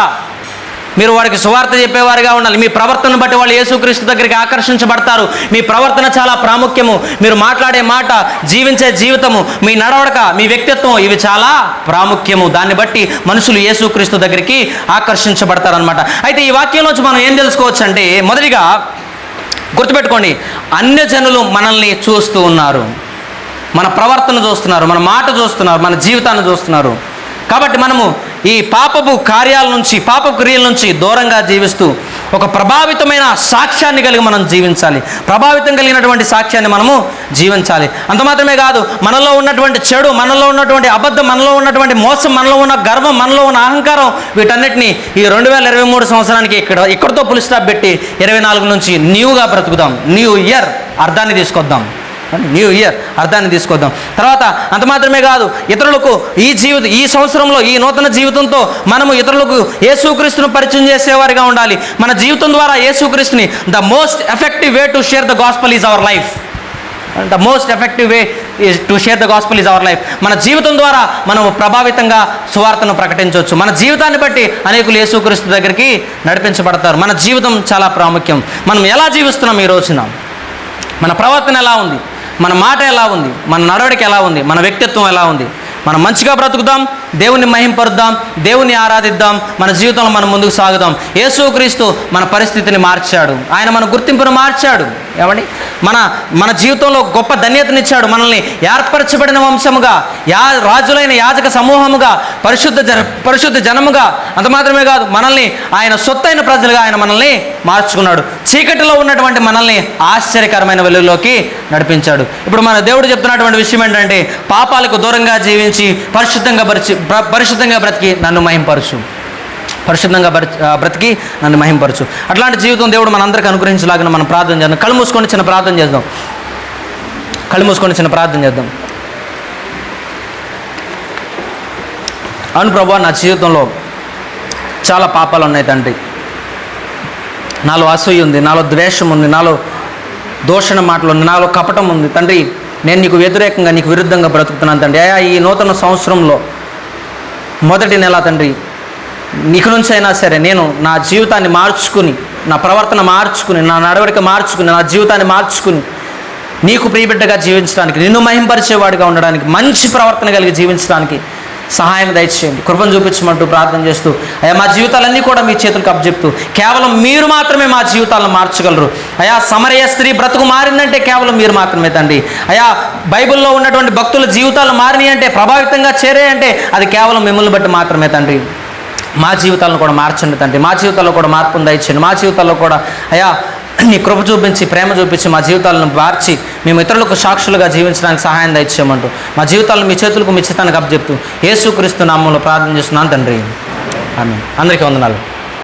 మీరు వాడికి సువార్త చెప్పేవారుగా ఉండాలి. మీ ప్రవర్తనను బట్టి వాళ్ళు యేసుక్రీస్తు దగ్గరికి ఆకర్షించబడతారు. మీ ప్రవర్తన చాలా ప్రాముఖ్యము. మీరు మాట్లాడే మాట, జీవించే జీవితము, మీ నడవడక, మీ వ్యక్తిత్వం, ఇవి చాలా ప్రాముఖ్యము. దాన్ని బట్టి మనుషులు యేసుక్రీస్తు దగ్గరికి ఆకర్షించబడతారనమాట. అయితే ఈ వాక్యంలోంచి మనం ఏం తెలుసుకోవచ్చు అంటే, మొదటిగా గుర్తుపెట్టుకోండి, అన్యజనులు మనల్ని చూస్తూ ఉన్నారు, మన ప్రవర్తన చూస్తున్నారు, మన మాట చూస్తున్నారు, మన జీవితాన్ని చూస్తున్నారు. కాబట్టి మనము ఈ పాపపు కార్యాల నుంచి, పాపపు క్రియల నుంచి దూరంగా జీవిస్తూ ఒక ప్రభావితమైన సాక్ష్యాన్ని కలిగి మనం జీవించాలి. ప్రభావితం కలిగినటువంటి సాక్ష్యాన్ని మనము జీవించాలి. అంత మాత్రమే కాదు, మనలో ఉన్నటువంటి చెడు, మనలో ఉన్నటువంటి అబద్ధం, మనలో ఉన్నటువంటి మోసం, మనలో ఉన్న గర్వం, మనలో ఉన్న అహంకారం, వీటన్నిటిని ఈ 2023 సంవత్సరానికి ఇక్కడితో పులి స్టాప్ పెట్టి 24 నుంచి న్యూగా బ్రతుకుదాం. న్యూ ఇయర్ అర్థాన్ని తీసుకొద్దాం. న్యూ ఇయర్ అర్థాన్ని తీసుకొద్దాం. తర్వాత అంత మాత్రమే కాదు, ఇతరులకు ఈ సంవత్సరంలో ఈ నూతన జీవితంతో మనము ఇతరులకు యేసుక్రీస్తును పరిచయం చేసేవారిగా ఉండాలి. మన జీవితం ద్వారా యేసుక్రీస్తుని the most effective way to share the gospel is our life. The most effective way to share the gospel is our life. మన జీవితం ద్వారా మనం ప్రభావితంగా సువార్తను ప్రకటించవచ్చు. మన జీవితాన్ని బట్టి అనేకులు యేసుక్రీస్తు దగ్గరికి నడిపించబడతారు. మన జీవితం చాలా ప్రాముఖ్యం. మనం ఎలా జీవిస్తున్నాం ఈ రోజున, మన ప్రవర్తన ఎలా ఉంది, మన మాట ఎలా ఉంది, మన నడవడిక ఎలా ఉంది, మన వ్యక్తిత్వం ఎలా ఉంది. మనం మంచిగా బ్రతుకుదాం, దేవుని మహింపరుద్దాం, దేవుని ఆరాధిద్దాం, మన జీవితంలో మనం ముందుకు సాగుదాం. యేసుక్రీస్తు మన పరిస్థితిని మార్చాడు, ఆయన మన గుర్తింపును మార్చాడు. ఏమండి, మన జీవితంలో గొప్ప ధన్యతనిచ్చాడు. మనల్ని ఏర్పరచబడిన వంశముగా, రాజులైన యాజక సమూహముగా, పరిశుద్ధ జనముగా, అంత మాత్రమే కాదు, మనల్ని ఆయన సొత్తైన ప్రజలుగా ఆయన మనల్ని మార్చుకున్నాడు. చీకటిలో ఉన్నటువంటి మనల్ని ఆశ్చర్యకరమైన వెలుగులోకి నడిపించాడు. ఇప్పుడు మన దేవుడు చెప్తున్నటువంటి విషయం ఏంటంటే, పాపాలకు దూరంగా జీవించి పరిశుద్ధంగా బ్రతికి నన్ను మహింపరచు. పరిశుద్ధంగా బ్రతికి నన్ను మహింపరచు. అట్లాంటి జీవితం దేవుడు మనందరికీ అనుగ్రహించలాగా మనం ప్రార్థన చేద్దాం. కళ్ళు మూసుకొని చిన్న ప్రార్థన చేద్దాం. అవును ప్రభువా, నా జీవితంలో చాలా పాపాలు ఉన్నాయి తండ్రి. నాలో అసూయ ఉంది, నాలో ద్వేషం ఉంది, నాలో దూషణ మాటలు ఉంది, నాలో కపటం ఉంది తండ్రి. నేను నీకు వ్యతిరేకంగా, నీకు విరుద్ధంగా బ్రతుకుతున్నాను తండ్రి. అయా, ఈ నూతన సంవత్సరంలో మొదటి నెల తండ్రి, నీకు నుంచి అయినా సరే నేను నా జీవితాన్ని మార్చుకుని, నా ప్రవర్తన మార్చుకుని, నా నడవడిక మార్చుకుని, నా జీవితాన్ని మార్చుకుని నీకు ప్రియబిడ్డగా జీవించడానికి, నిన్ను మహింపరిచేవాడిగా ఉండడానికి, మంచి ప్రవర్తన కలిగి జీవించడానికి సహాయం దయచేయండి. కృపను చూపించమంటూ ప్రార్థన చేస్తూ, అయ్యా మా జీవితాలన్నీ కూడా మీ చేతులకు అప్పచెప్తూ, కేవలం మీరు మాత్రమే మా జీవితాలను మార్చగలరు. అయా, సమరయ స్త్రీ బ్రతుకు మారిందంటే కేవలం మీరు మాత్రమే తండ్రి. అయా, బైబిల్లో ఉన్నటువంటి భక్తుల జీవితాలు మారినాయి అంటే, ప్రభావితంగా చేరాయంటే అది కేవలం మిమ్మల్ని బట్టి మాత్రమే తండ్రి. మా జీవితాలను కూడా మార్చండి తండ్రి. మా జీవితాల్లో కూడా మార్పును దయచేయండి. మా జీవితాల్లో కూడా అయా నీ కృప చూపించి, ప్రేమ చూపించి మా జీవితాలను మార్చి మేము ఇతరులకు సాక్షులుగా జీవించడానికి సహాయం దయచేయమంటూ మా జీవితాలను మీ చేతులకు, మీ చిత్తానికి అప్పచెప్తూ యేసుక్రీస్తు నామములో ప్రార్థన చేస్తున్నాను తండ్రి. ఆమేన్. అందరికీ వందనాలు.